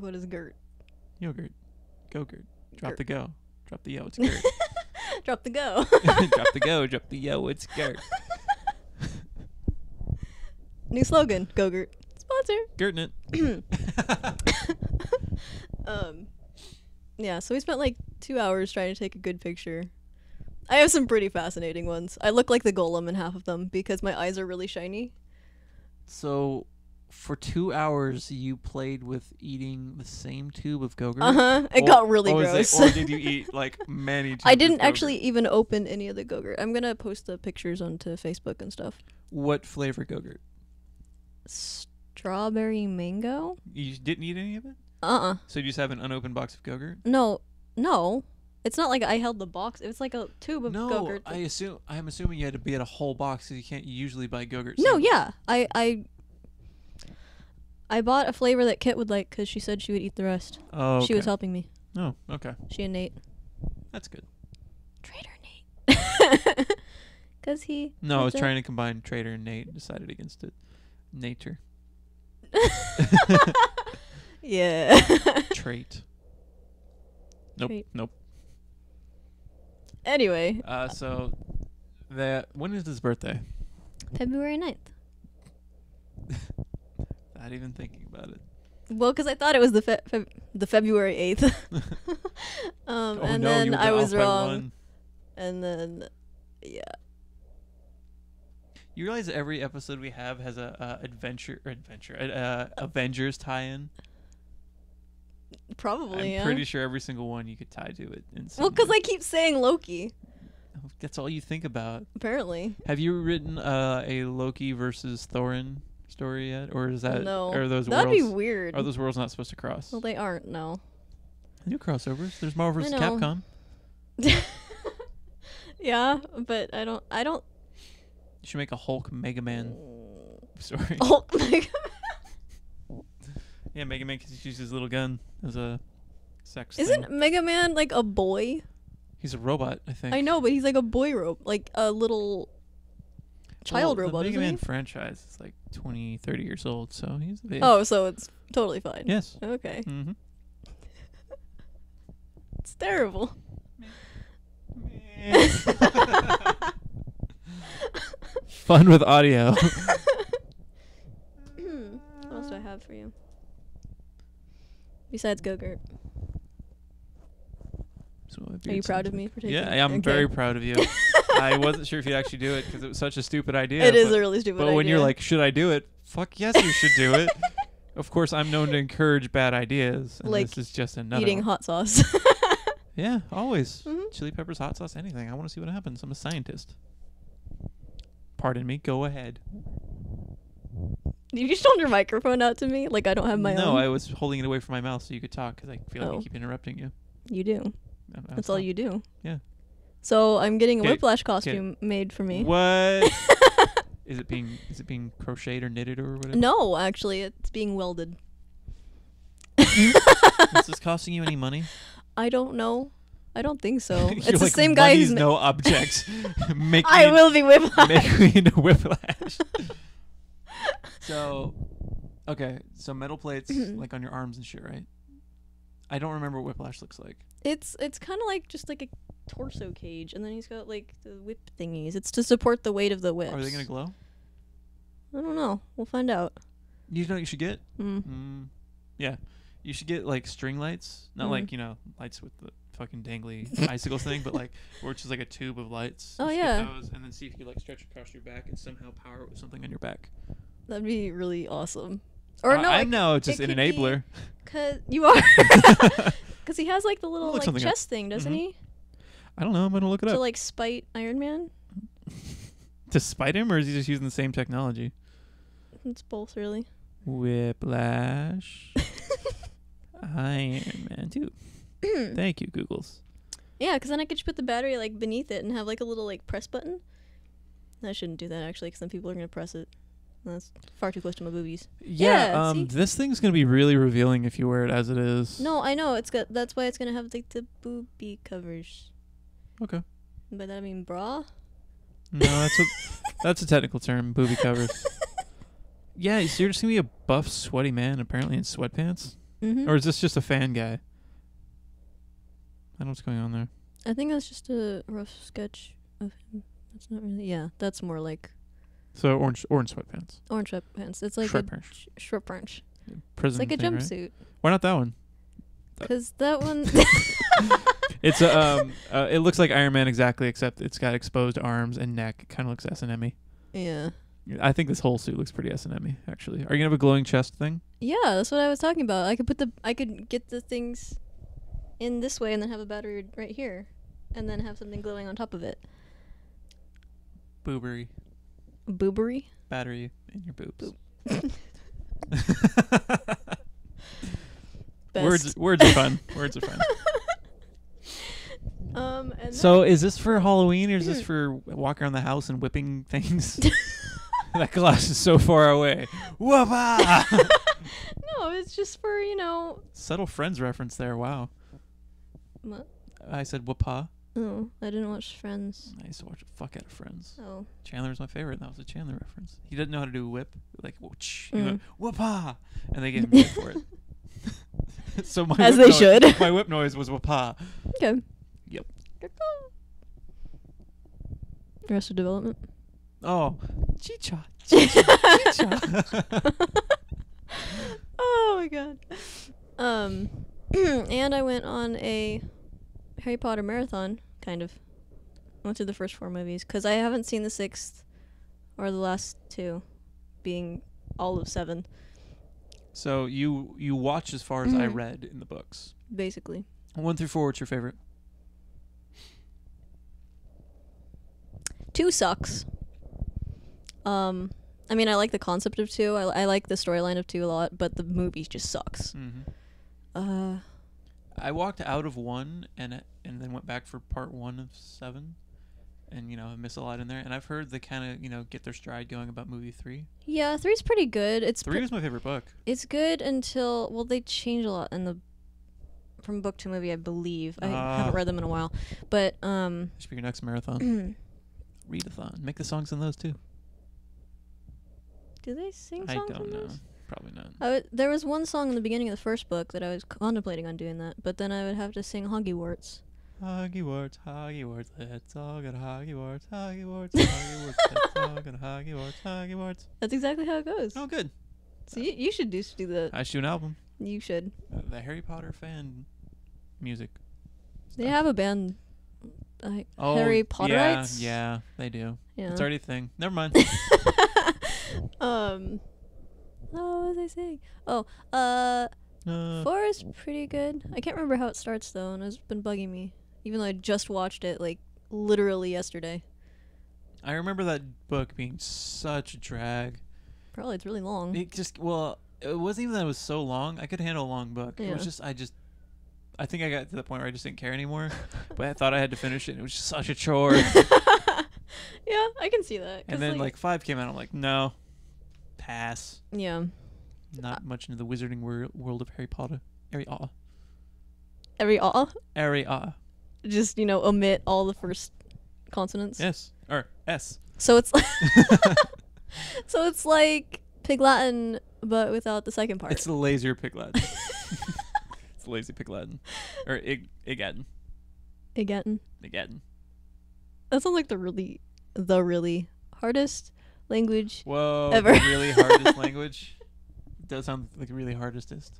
[SPEAKER 2] What is Gurt?
[SPEAKER 1] Yogurt. Go-Gurt. Drop
[SPEAKER 2] Gurt.
[SPEAKER 1] the go. Drop the yo, it's Gurt.
[SPEAKER 2] Drop the go.
[SPEAKER 1] Drop the go, drop the yo, it's Gurt.
[SPEAKER 2] New slogan, Go-Gurt. Sponsor.
[SPEAKER 1] Gurtin it.
[SPEAKER 2] Yeah, so we spent like 2 hours trying to take a good picture. I have some pretty fascinating ones. I look like the golem in half of them because my eyes are really shiny.
[SPEAKER 1] So, for 2 hours, you played with eating the same tube of Go-Gurt?
[SPEAKER 2] It got really
[SPEAKER 1] or
[SPEAKER 2] gross.
[SPEAKER 1] Or did you eat like many tubes
[SPEAKER 2] I
[SPEAKER 1] of
[SPEAKER 2] didn't
[SPEAKER 1] Go-Gurt?
[SPEAKER 2] actually even open any of the Go-Gurt. I'm gonna post the pictures onto Facebook and stuff.
[SPEAKER 1] What flavor Go-Gurt?
[SPEAKER 2] Strawberry mango?
[SPEAKER 1] You didn't eat any of it?
[SPEAKER 2] Uh-uh.
[SPEAKER 1] So you just have an unopened box of Go-Gurt?
[SPEAKER 2] No. It's not like I held the box. It was like a tube of
[SPEAKER 1] No,
[SPEAKER 2] Go-Gurt.
[SPEAKER 1] I'm assuming you had to be at a whole box because you can't usually buy Go-Gurt.
[SPEAKER 2] No,
[SPEAKER 1] singles.
[SPEAKER 2] yeah. I bought a flavor that Kit would like because she said she would eat the rest.
[SPEAKER 1] Oh,
[SPEAKER 2] She was helping me.
[SPEAKER 1] Oh, okay.
[SPEAKER 2] She and Nate.
[SPEAKER 1] That's good.
[SPEAKER 2] Traitor Nate. Because he...
[SPEAKER 1] No, I was
[SPEAKER 2] that's it.
[SPEAKER 1] trying to combine Trader and Nate. Decided against it. Nature.
[SPEAKER 2] Yeah.
[SPEAKER 1] Trait. Nope.
[SPEAKER 2] Trait.
[SPEAKER 1] Nope.
[SPEAKER 2] Anyway.
[SPEAKER 1] So, when is his birthday?
[SPEAKER 2] February 9th.
[SPEAKER 1] Not even thinking about it.
[SPEAKER 2] Well, because I thought it was the February 8th. And
[SPEAKER 1] no,
[SPEAKER 2] then
[SPEAKER 1] you
[SPEAKER 2] I
[SPEAKER 1] got
[SPEAKER 2] was
[SPEAKER 1] off by
[SPEAKER 2] wrong.
[SPEAKER 1] one.
[SPEAKER 2] And then, yeah.
[SPEAKER 1] You realize that every episode we have has a Avengers tie-in?
[SPEAKER 2] Probably,
[SPEAKER 1] I'm
[SPEAKER 2] yeah.
[SPEAKER 1] pretty sure every single one you could tie to it. In some
[SPEAKER 2] Well, because
[SPEAKER 1] way.
[SPEAKER 2] I keep saying Loki,
[SPEAKER 1] That's all you think about.
[SPEAKER 2] apparently.
[SPEAKER 1] Have you written a Loki versus Thorin story yet, or is that
[SPEAKER 2] No.
[SPEAKER 1] Are those
[SPEAKER 2] That'd
[SPEAKER 1] worlds?
[SPEAKER 2] be weird.
[SPEAKER 1] Are those worlds not supposed to cross?
[SPEAKER 2] Well, they aren't, no.
[SPEAKER 1] New crossovers. There's Marvel vs.
[SPEAKER 2] I know.
[SPEAKER 1] Capcom.
[SPEAKER 2] Yeah, but I don't...
[SPEAKER 1] You should make a Hulk Mega Man story.
[SPEAKER 2] Oh, my
[SPEAKER 1] Yeah, Mega Man uses his little gun as a sex
[SPEAKER 2] Isn't
[SPEAKER 1] thing.
[SPEAKER 2] Mega Man like a boy?
[SPEAKER 1] He's a robot, I think.
[SPEAKER 2] I know, but he's like a boy robot. Like a little child robot,
[SPEAKER 1] The Mega
[SPEAKER 2] isn't
[SPEAKER 1] Man
[SPEAKER 2] he?
[SPEAKER 1] franchise is like 20, 30 years old, so he's a big.
[SPEAKER 2] Oh, so it's totally fine.
[SPEAKER 1] Yes.
[SPEAKER 2] Okay.
[SPEAKER 1] Mm-hmm.
[SPEAKER 2] It's terrible.
[SPEAKER 1] Fun with audio.
[SPEAKER 2] What else do I have for you? Besides Go-Gurt. Are you proud of me for taking
[SPEAKER 1] Yeah,
[SPEAKER 2] it?
[SPEAKER 1] I'm
[SPEAKER 2] Okay.
[SPEAKER 1] very proud of you. I wasn't sure if you'd actually do it because it was such a stupid idea.
[SPEAKER 2] It is
[SPEAKER 1] but-
[SPEAKER 2] a really stupid idea.
[SPEAKER 1] But when you're like, should I do it? Fuck yes, you should do it. Of course, I'm known to encourage bad ideas. And
[SPEAKER 2] Like
[SPEAKER 1] this is just another
[SPEAKER 2] eating
[SPEAKER 1] one.
[SPEAKER 2] hot sauce.
[SPEAKER 1] Yeah, always.
[SPEAKER 2] Mhm.
[SPEAKER 1] Chili peppers, hot sauce, anything. I want to see what happens. I'm a scientist. Pardon me. Go ahead.
[SPEAKER 2] You just hold your microphone out to me like I don't have my own.
[SPEAKER 1] No, I was holding it away from my mouth so you could talk because I feel like I
[SPEAKER 2] Oh.
[SPEAKER 1] keep interrupting you.
[SPEAKER 2] You do. That's all you do.
[SPEAKER 1] Yeah.
[SPEAKER 2] So I'm getting a
[SPEAKER 1] Okay,
[SPEAKER 2] Whiplash costume made for me.
[SPEAKER 1] What? Is it being crocheted or knitted or whatever?
[SPEAKER 2] No, actually, it's being welded.
[SPEAKER 1] Is this costing you any money?
[SPEAKER 2] I don't know. I don't think so.
[SPEAKER 1] You're
[SPEAKER 2] It's the
[SPEAKER 1] like,
[SPEAKER 2] same guy
[SPEAKER 1] money's
[SPEAKER 2] who's.
[SPEAKER 1] no object.
[SPEAKER 2] I will be Whiplash.
[SPEAKER 1] Make me into Whiplash. So, okay. So metal plates like on your arms and shit, right? I don't remember what Whiplash looks like.
[SPEAKER 2] It's kind of like just like a torso cage, and then he's got like the whip thingies. It's to support the weight of the whips.
[SPEAKER 1] Are they gonna glow?
[SPEAKER 2] I don't know. We'll find out.
[SPEAKER 1] You know what you should get?
[SPEAKER 2] Mm.
[SPEAKER 1] Yeah. You should get like string lights. Not like, lights with the fucking dangly icicles thing, but like where it's just like a tube of lights.
[SPEAKER 2] Oh,
[SPEAKER 1] You should
[SPEAKER 2] yeah.
[SPEAKER 1] get those and then see if you could like stretch across your back and somehow power it with something on your back.
[SPEAKER 2] That'd be really awesome. Or no,
[SPEAKER 1] I'm now just
[SPEAKER 2] it
[SPEAKER 1] an
[SPEAKER 2] could be-
[SPEAKER 1] enabler.
[SPEAKER 2] Cause you are. Because Because he has like the little
[SPEAKER 1] Look
[SPEAKER 2] like
[SPEAKER 1] something up.
[SPEAKER 2] chest thing, doesn't he?
[SPEAKER 1] I don't know. I'm gonna look it
[SPEAKER 2] To
[SPEAKER 1] up.
[SPEAKER 2] like spite Iron Man.
[SPEAKER 1] To spite him, or is he just using the same technology?
[SPEAKER 2] It's both, really.
[SPEAKER 1] Whiplash. Iron Man 2. Thank you, Googles.
[SPEAKER 2] Yeah, because then I could just put the battery like beneath it and have like a little like press button. I shouldn't do that actually, because then people are gonna press it. That's far too close to my boobies. Yeah, see?
[SPEAKER 1] This thing's gonna be really revealing if you wear it as it is.
[SPEAKER 2] No, I know it's got. That's why it's gonna have like the boobie covers.
[SPEAKER 1] Okay.
[SPEAKER 2] By that I mean bra.
[SPEAKER 1] No, that's a technical term. Booby covers. Yeah, so you're just gonna be a buff, sweaty man, apparently in sweatpants,
[SPEAKER 2] Mm-hmm.
[SPEAKER 1] or is this just a fan guy? I don't know what's going on there.
[SPEAKER 2] I think that's just a rough sketch of him. That's not really. Yeah, that's more like
[SPEAKER 1] So orange sweatpants.
[SPEAKER 2] orange sweatpants. It's like
[SPEAKER 1] Short
[SPEAKER 2] a
[SPEAKER 1] pants.
[SPEAKER 2] short pants.
[SPEAKER 1] Prison
[SPEAKER 2] It's like a
[SPEAKER 1] thing, right?
[SPEAKER 2] jumpsuit.
[SPEAKER 1] Why not that one?
[SPEAKER 2] Because that one.
[SPEAKER 1] It's a it looks like Iron Man exactly, except it's got exposed arms and neck. It kind of looks S&M-y.
[SPEAKER 2] Yeah.
[SPEAKER 1] I think this whole suit looks pretty S&M-y, actually. Are you gonna have a glowing chest thing?
[SPEAKER 2] Yeah, that's what I was talking about. I could get the things in this way and then have a battery right here, and then have something glowing on top of it.
[SPEAKER 1] Boobery.
[SPEAKER 2] Boobery.
[SPEAKER 1] Battery in your boobs.
[SPEAKER 2] Best.
[SPEAKER 1] Words are fun. Words are fun.
[SPEAKER 2] And
[SPEAKER 1] So is this for Halloween, or is this for walking around the house and whipping things? That glass is so far away. Whoopah!
[SPEAKER 2] no, it's just for
[SPEAKER 1] Subtle Friends reference there. Wow.
[SPEAKER 2] What?
[SPEAKER 1] I said whoopah.
[SPEAKER 2] Oh, I didn't watch Friends.
[SPEAKER 1] I used to watch the fuck out of Friends.
[SPEAKER 2] Oh.
[SPEAKER 1] Chandler was my favorite. That was a Chandler reference. He didn't know how to do a whip. Like whoosh. He
[SPEAKER 2] Mm.
[SPEAKER 1] went whoopah, and they gave him credit for it. So my
[SPEAKER 2] As
[SPEAKER 1] whip
[SPEAKER 2] they
[SPEAKER 1] noise,
[SPEAKER 2] should.
[SPEAKER 1] My whip noise was whoopah.
[SPEAKER 2] Okay.
[SPEAKER 1] Yep.
[SPEAKER 2] Arrested Development.
[SPEAKER 1] Oh, chicha, chicha, chicha.
[SPEAKER 2] Oh my god. And I went on a Harry Potter marathon, kind of. I went through the first 4 movies, because I haven't seen the 6th or the last 2, being all of 7,
[SPEAKER 1] So you watch as far as I read in the books.
[SPEAKER 2] basically.
[SPEAKER 1] 1 through 4, what's your favorite?
[SPEAKER 2] 2 sucks. I mean, I like the concept of 2. I like the storyline of 2 a lot, but the movie just sucks.
[SPEAKER 1] Mm-hmm. I walked out of 1 and then went back for part 1 of 7, and I missed a lot in there. And I've heard they kind of get their stride going about movie 3.
[SPEAKER 2] Yeah, 3's pretty good.
[SPEAKER 1] 3 was my favorite book.
[SPEAKER 2] It's good until they change a lot from book to movie, I believe. I haven't read them in a while, but
[SPEAKER 1] This should be your next marathon. Readathon. Make the songs in those too.
[SPEAKER 2] do they sing
[SPEAKER 1] I
[SPEAKER 2] songs?
[SPEAKER 1] don't
[SPEAKER 2] in
[SPEAKER 1] know.
[SPEAKER 2] those?
[SPEAKER 1] Probably not.
[SPEAKER 2] There was one song in the beginning of the first book that I was contemplating on doing that, but then I would have to sing Hogwarts.
[SPEAKER 1] Hogwarts, Hogwarts, let's all go to Hogwarts, Hogwarts, Hogwarts, let's all go to Hogwarts, Hogwarts.
[SPEAKER 2] That's exactly how it goes.
[SPEAKER 1] Oh, good.
[SPEAKER 2] So you should do that.
[SPEAKER 1] I should do an album.
[SPEAKER 2] You should.
[SPEAKER 1] The Harry Potter fan music.
[SPEAKER 2] They have a band,
[SPEAKER 1] Oh,
[SPEAKER 2] Harry Potterites.
[SPEAKER 1] Yeah, they do.
[SPEAKER 2] Yeah.
[SPEAKER 1] It's already a thing. Never mind.
[SPEAKER 2] Oh, what was I saying? Oh, 4 is pretty good. I can't remember how it starts though, and it's been bugging me. Even though I just watched it like literally yesterday.
[SPEAKER 1] I remember that book being such a drag.
[SPEAKER 2] Probably it's really long.
[SPEAKER 1] It wasn't even that it was so long. I could handle a long book. It was just, I think I got to the point where I just didn't care anymore. But I thought I had to finish it, and it was just such a chore.
[SPEAKER 2] Yeah, I can see that.
[SPEAKER 1] And then 5 came out. I'm like, no, pass.
[SPEAKER 2] Yeah.
[SPEAKER 1] Not much into the wizarding world of Harry Potter.
[SPEAKER 2] Every just omit all the first consonants.
[SPEAKER 1] Yes, or S.
[SPEAKER 2] So it's like Pig Latin, but without the second part.
[SPEAKER 1] It's the lazier Pig Latin. It's the lazy Pig Latin, or Igatin.
[SPEAKER 2] Igatin.
[SPEAKER 1] Igatin.
[SPEAKER 2] That sounds like the really hardest language.
[SPEAKER 1] Whoa,
[SPEAKER 2] ever.
[SPEAKER 1] The really hardest language. It does sound like the really hardestest.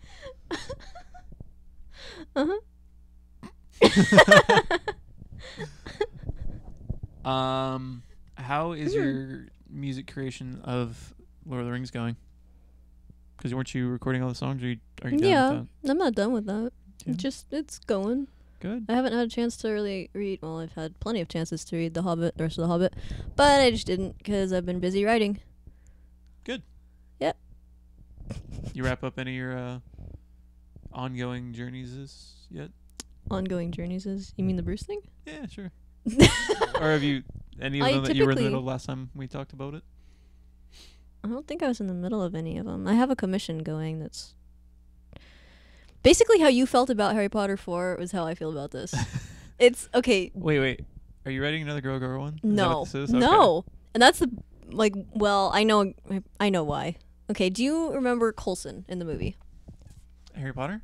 [SPEAKER 2] Uh-huh.
[SPEAKER 1] How is your music creation of Lord of the Rings going? Because weren't you recording all the songs? Are you done with
[SPEAKER 2] Yeah,
[SPEAKER 1] that?
[SPEAKER 2] I'm not done with that.
[SPEAKER 1] Yeah.
[SPEAKER 2] It's going.
[SPEAKER 1] Good.
[SPEAKER 2] I haven't had a chance to really read. Well, I've had plenty of chances to read The Hobbit, the rest of The Hobbit, but I just didn't because I've been busy writing.
[SPEAKER 1] Good.
[SPEAKER 2] Yep.
[SPEAKER 1] You wrap up any of your ongoing journeys yet?
[SPEAKER 2] Ongoing journeys is, you mean the Bruce thing?
[SPEAKER 1] Yeah, sure. Or have you any of them that you were in the middle of last time we talked about it?
[SPEAKER 2] I don't think I was in the middle of any of them. I have a commission going that's basically how you felt about Harry Potter 4 was how I feel about this. It's okay.
[SPEAKER 1] Wait. Are you writing another Grow Girl one? Is that
[SPEAKER 2] No.
[SPEAKER 1] what this is? Okay.
[SPEAKER 2] No. And that's the well, I know why. Okay, do you remember Coulson in the movie?
[SPEAKER 1] Harry Potter?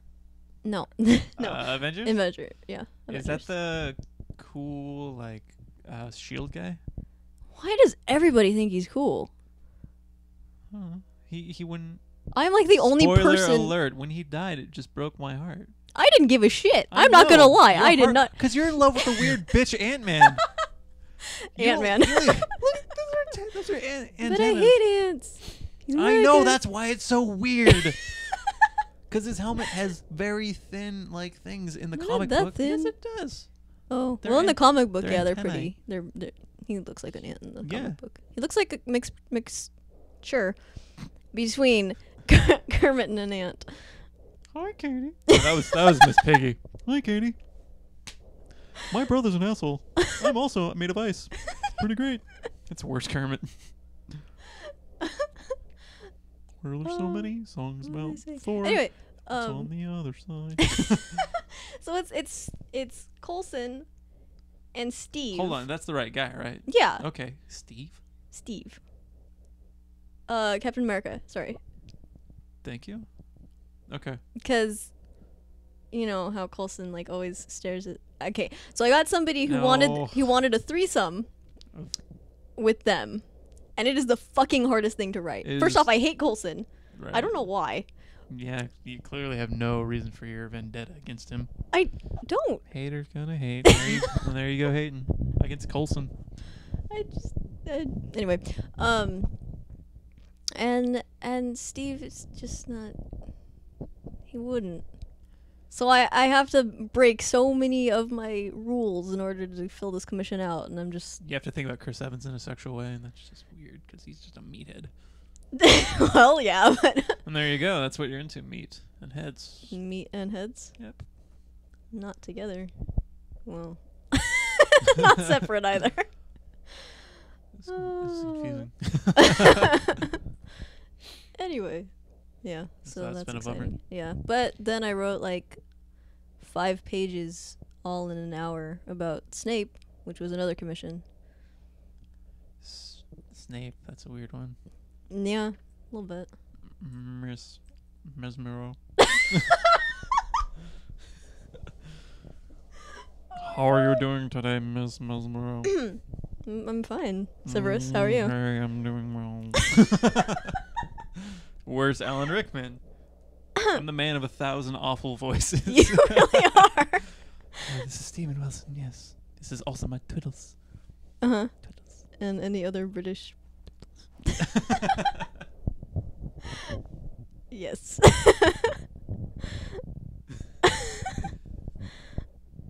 [SPEAKER 2] No. No.
[SPEAKER 1] Avengers?
[SPEAKER 2] Avenger. Yeah.
[SPEAKER 1] Is that the cool shield guy?
[SPEAKER 2] Why does everybody think he's cool?
[SPEAKER 1] Huh. He wouldn't.
[SPEAKER 2] I'm like the only
[SPEAKER 1] Spoiler
[SPEAKER 2] person.
[SPEAKER 1] alert! When he died, it just broke my heart.
[SPEAKER 2] I didn't give a shit. I'm not gonna lie. I did not.
[SPEAKER 1] Because you're in love with the weird bitch Ant-Man.
[SPEAKER 2] Ant-Man.
[SPEAKER 1] Look, those are
[SPEAKER 2] But I hate ants.
[SPEAKER 1] I know, that's why it's so weird. Because his helmet has very thin things in the
[SPEAKER 2] They're
[SPEAKER 1] comic
[SPEAKER 2] not that
[SPEAKER 1] book.
[SPEAKER 2] thin.
[SPEAKER 1] Yes, it does.
[SPEAKER 2] Oh,
[SPEAKER 1] They're
[SPEAKER 2] well, in the comic book,
[SPEAKER 1] they're
[SPEAKER 2] yeah, they're
[SPEAKER 1] antennae.
[SPEAKER 2] pretty. They're he looks like an ant in the
[SPEAKER 1] Yeah.
[SPEAKER 2] comic book. He looks like a mixture between Kermit and an ant.
[SPEAKER 1] Hi, Katie. Oh, that was Miss Piggy. Hi, Katie. My brother's an asshole. I'm also made of ice. Pretty great. It's worse, Kermit. Where are there so many songs
[SPEAKER 2] What did I
[SPEAKER 1] about
[SPEAKER 2] say?
[SPEAKER 1] Thor?
[SPEAKER 2] Anyway,
[SPEAKER 1] It's on the other side.
[SPEAKER 2] so it's Coulson and Steve.
[SPEAKER 1] Hold on, that's the right guy, right?
[SPEAKER 2] Yeah,
[SPEAKER 1] Okay, Steve.
[SPEAKER 2] Steve. Captain America. Sorry,
[SPEAKER 1] Thank you. Okay.
[SPEAKER 2] because you know how Coulson always stares at. Okay, so I got somebody who
[SPEAKER 1] No.
[SPEAKER 2] wanted a threesome with them, and it is the fucking hardest thing to write. First off, I hate Coulson.
[SPEAKER 1] Right.
[SPEAKER 2] I don't know why.
[SPEAKER 1] Yeah, you clearly have no reason for your vendetta against him.
[SPEAKER 2] I don't.
[SPEAKER 1] Haters gonna hate. There you go, hating against Coulson.
[SPEAKER 2] I just anyway. And Steve is just not. He wouldn't. So I have to break so many of my rules in order to fill this commission out, and I'm just.
[SPEAKER 1] You have to think about Chris Evans in a sexual way, and that's just weird because he's just a meathead.
[SPEAKER 2] Well, yeah, but
[SPEAKER 1] And there you go. That's what you're into: meat and heads.
[SPEAKER 2] meat and heads.
[SPEAKER 1] Yep.
[SPEAKER 2] Not together. Well, not separate either.
[SPEAKER 1] It's confusing.
[SPEAKER 2] Anyway, yeah.
[SPEAKER 1] So
[SPEAKER 2] So
[SPEAKER 1] that's
[SPEAKER 2] that's
[SPEAKER 1] been a bummer.
[SPEAKER 2] exciting. Yeah, but then I wrote 5 pages all in an hour about Snape, which was another commission.
[SPEAKER 1] Snape. That's a weird one.
[SPEAKER 2] Yeah, a little bit.
[SPEAKER 1] Mezmiro. How are you doing today, Miss Mezmiro?
[SPEAKER 2] I'm fine. Severus, how are you?
[SPEAKER 1] Hey, I'm doing well. Where's Alan Rickman? I'm the man of 1,000 awful voices.
[SPEAKER 2] You really are.
[SPEAKER 1] This is Stephen Wilson, yes. This is also my twiddles.
[SPEAKER 2] Uh-huh.
[SPEAKER 1] Twiddles.
[SPEAKER 2] And any other British. Yes.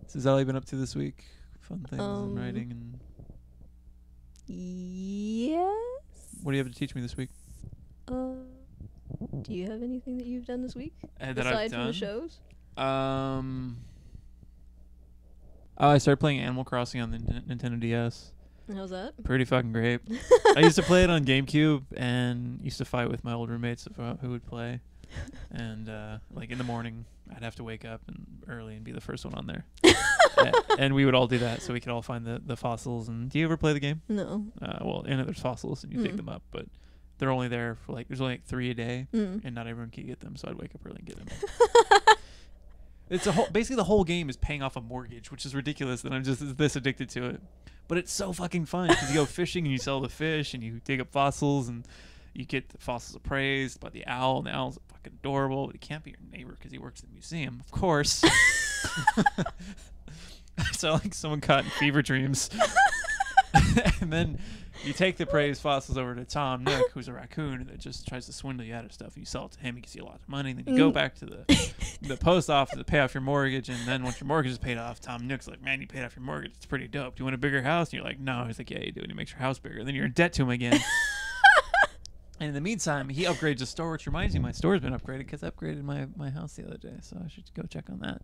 [SPEAKER 1] So has Ali been up to this week? Fun things and writing and...
[SPEAKER 2] Yes.
[SPEAKER 1] What do you have to teach me this week?
[SPEAKER 2] Do you have anything that you've done this week?
[SPEAKER 1] That
[SPEAKER 2] Aside
[SPEAKER 1] I've
[SPEAKER 2] from
[SPEAKER 1] done?
[SPEAKER 2] the shows?
[SPEAKER 1] I started playing Animal Crossing on the Nintendo DS.
[SPEAKER 2] How's that?
[SPEAKER 1] Pretty fucking great. I used to play it on GameCube and used to fight with my old roommates about who would play. And in the morning, I'd have to wake up early and be the first one on there. And we would all do that so we could all find the fossils. And do you ever play the game?
[SPEAKER 2] No.
[SPEAKER 1] Well, in it there's fossils and you dig them up, but they're only there for there's only 3 a day, and not everyone can get them. So I'd wake up early and get them. It's basically the whole game is paying off a mortgage, which is ridiculous that I'm just this addicted to it. But it's so fucking fun because you go fishing and you sell the fish and you dig up fossils and you get the fossils appraised by the owl, and the owl's fucking adorable. But he can't be your neighbor because he works at the museum, of course. I sound like someone caught in fever dreams. And then You take the praised fossils over to Tom Nook, who's a raccoon that just tries to swindle you out of stuff. You sell it to him, he gives you a lot of money. Then you go back to the post office to pay off your mortgage. And then once your mortgage is paid off, Tom Nook's like, man, you paid off your mortgage. It's pretty dope. Do you want a bigger house? And you're like, no. He's like, yeah, you do. And he makes your house bigger. And then you're in debt to him again. And in the meantime, he upgrades his store, which reminds me, my store's been upgraded because I upgraded my house the other day. So I should go check on that.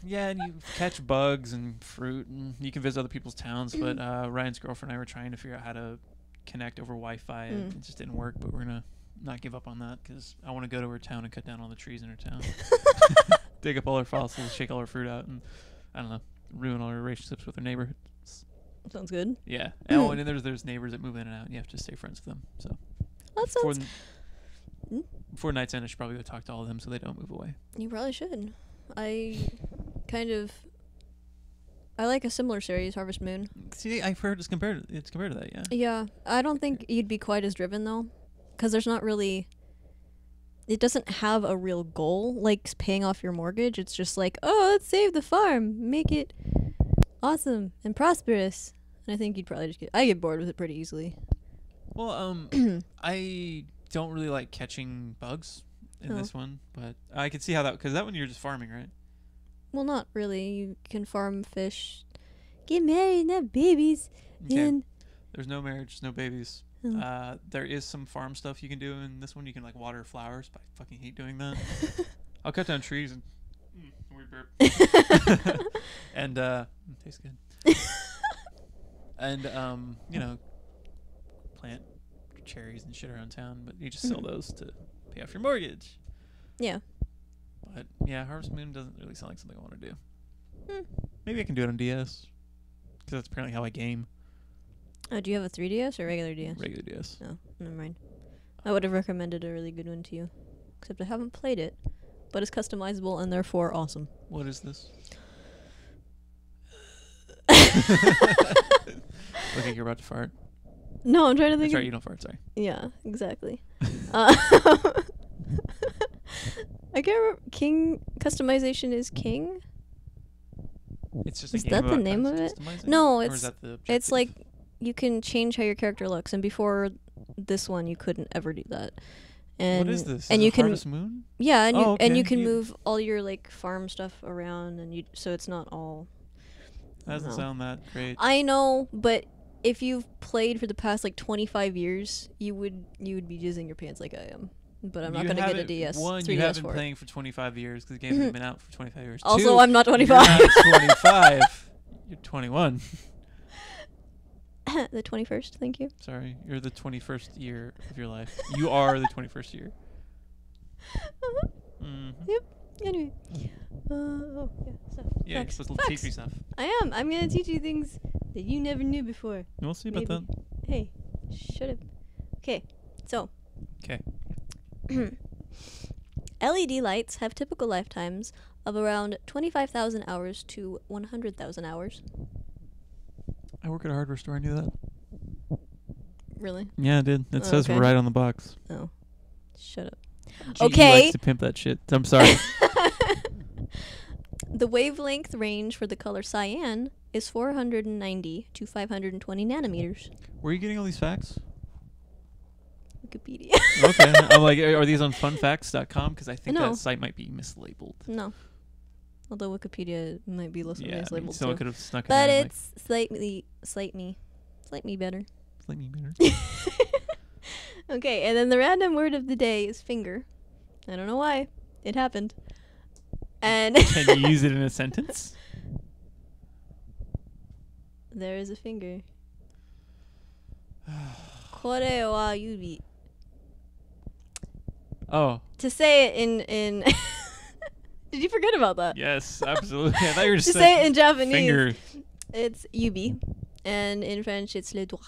[SPEAKER 1] Yeah, and you catch bugs and fruit, and you can visit other people's towns. But Ryan's girlfriend and I were trying to figure out how to connect over Wi-Fi, and it just didn't work. But we're gonna not give up on that because I want to go to her town and cut down all the trees in her town, dig up all her fossils, shake all her fruit out, and I don't know, ruin all her relationships with her neighborhoods.
[SPEAKER 2] Sounds good.
[SPEAKER 1] Yeah. And then there's neighbors that move in and out, and you have to stay friends with them. So
[SPEAKER 2] That sounds.
[SPEAKER 1] before night's end, I should probably go talk to all of them so they don't move away.
[SPEAKER 2] You probably should. I like a similar series, Harvest Moon.
[SPEAKER 1] See, I've heard it's compared to that, yeah.
[SPEAKER 2] Yeah, I don't think you'd be quite as driven though, because there's not really. It doesn't have a real goal like paying off your mortgage. It's just like, oh, let's save the farm, make it awesome and prosperous. And I think you'd probably I get bored with it pretty easily.
[SPEAKER 1] Well, I don't really like catching bugs in this one, but I could see how because that one you're just farming, right?
[SPEAKER 2] Well, not really. You can farm fish, get married, and have babies.
[SPEAKER 1] Okay.
[SPEAKER 2] And
[SPEAKER 1] There's no marriage, no babies. There is some farm stuff you can do in this one. You can like water flowers, but I fucking hate doing that. I'll cut down trees and weird burp. And tastes good. And plant cherries and shit around town, but you just sell those to pay off your mortgage.
[SPEAKER 2] yeah.
[SPEAKER 1] But yeah, Harvest Moon doesn't really sound like something I want to do. Maybe I can do it on DS, because that's apparently how I game.
[SPEAKER 2] Do you have a 3DS or regular DS?
[SPEAKER 1] Regular DS.
[SPEAKER 2] No, never mind. I would have recommended a really good one to you, except I haven't played it, but it's customizable and therefore awesome.
[SPEAKER 1] What is this? Look like you're about to fart.
[SPEAKER 2] No, I'm trying to think.
[SPEAKER 1] That's right, you don't fart, sorry.
[SPEAKER 2] Yeah, exactly. I can't remember. King customization is king?
[SPEAKER 1] It's just
[SPEAKER 2] Is
[SPEAKER 1] a game
[SPEAKER 2] that the
[SPEAKER 1] about
[SPEAKER 2] name of it?
[SPEAKER 1] customizing?
[SPEAKER 2] No,
[SPEAKER 1] Or
[SPEAKER 2] it's
[SPEAKER 1] is that the
[SPEAKER 2] it's
[SPEAKER 1] objective?
[SPEAKER 2] like you can change how your character looks, and before this one you couldn't ever do that. And
[SPEAKER 1] what is this?
[SPEAKER 2] And
[SPEAKER 1] is
[SPEAKER 2] you
[SPEAKER 1] it
[SPEAKER 2] can
[SPEAKER 1] Harvest Moon?
[SPEAKER 2] yeah, and
[SPEAKER 1] Oh,
[SPEAKER 2] and you
[SPEAKER 1] okay.
[SPEAKER 2] can
[SPEAKER 1] You-
[SPEAKER 2] move all your like farm stuff around, and so it's not all.
[SPEAKER 1] That doesn't
[SPEAKER 2] No.
[SPEAKER 1] sound that great.
[SPEAKER 2] I know, but if you've played for the past like 25 years, you would be jizzing your pants like I am. But I'm not
[SPEAKER 1] You
[SPEAKER 2] gonna get a
[SPEAKER 1] haven't-
[SPEAKER 2] DS.
[SPEAKER 1] One,
[SPEAKER 2] 3DS
[SPEAKER 1] you have been
[SPEAKER 2] for it.
[SPEAKER 1] playing for 25 years because the game has been out for 25 years.
[SPEAKER 2] Also,
[SPEAKER 1] Two,
[SPEAKER 2] I'm not
[SPEAKER 1] you're
[SPEAKER 2] 25.
[SPEAKER 1] not 25. You're 21.
[SPEAKER 2] The 21st, thank you.
[SPEAKER 1] Sorry, you're the 21st year of your life. You are the 21st year.
[SPEAKER 2] Yep. Anyway. Oh, yeah. So,
[SPEAKER 1] Yeah, you're
[SPEAKER 2] facts.
[SPEAKER 1] supposed to teach
[SPEAKER 2] Facts.
[SPEAKER 1] me stuff.
[SPEAKER 2] I am. I'm gonna teach you things that you never knew before.
[SPEAKER 1] We'll see about
[SPEAKER 2] Maybe.
[SPEAKER 1] that.
[SPEAKER 2] Hey, shut up. Okay, so.
[SPEAKER 1] Okay.
[SPEAKER 2] LED lights have typical lifetimes of around 25,000 hours to 100,000 hours.
[SPEAKER 1] I work at a hardware store. I knew that.
[SPEAKER 2] Really?
[SPEAKER 1] Yeah, I did. It says
[SPEAKER 2] okay.
[SPEAKER 1] right on the box.
[SPEAKER 2] Oh. Shut up.
[SPEAKER 1] GE
[SPEAKER 2] Okay.
[SPEAKER 1] likes to pimp that shit. I'm sorry.
[SPEAKER 2] The wavelength range for the color cyan is 490 to 520 nanometers.
[SPEAKER 1] Where are you getting all these facts?
[SPEAKER 2] Wikipedia.
[SPEAKER 1] Okay. I'm like, are these on funfacts.com? Because I think
[SPEAKER 2] No.
[SPEAKER 1] that site might be mislabeled.
[SPEAKER 2] No. Although Wikipedia might be
[SPEAKER 1] Yeah, I mean,
[SPEAKER 2] mislabeled
[SPEAKER 1] someone
[SPEAKER 2] too.
[SPEAKER 1] could have snuck it
[SPEAKER 2] But
[SPEAKER 1] in.
[SPEAKER 2] it's slightly better.
[SPEAKER 1] Like me better.
[SPEAKER 2] Okay, and then the random word of the day is finger. I don't know why. It happened. And
[SPEAKER 1] Can you use it in a sentence?
[SPEAKER 2] there is a finger. これは指.
[SPEAKER 1] Oh,
[SPEAKER 2] To say it in Did you forget about that?
[SPEAKER 1] yes, absolutely. I thought you were
[SPEAKER 2] To
[SPEAKER 1] just
[SPEAKER 2] say it in Japanese,
[SPEAKER 1] finger.
[SPEAKER 2] it's yubi, and in French it's le doigt.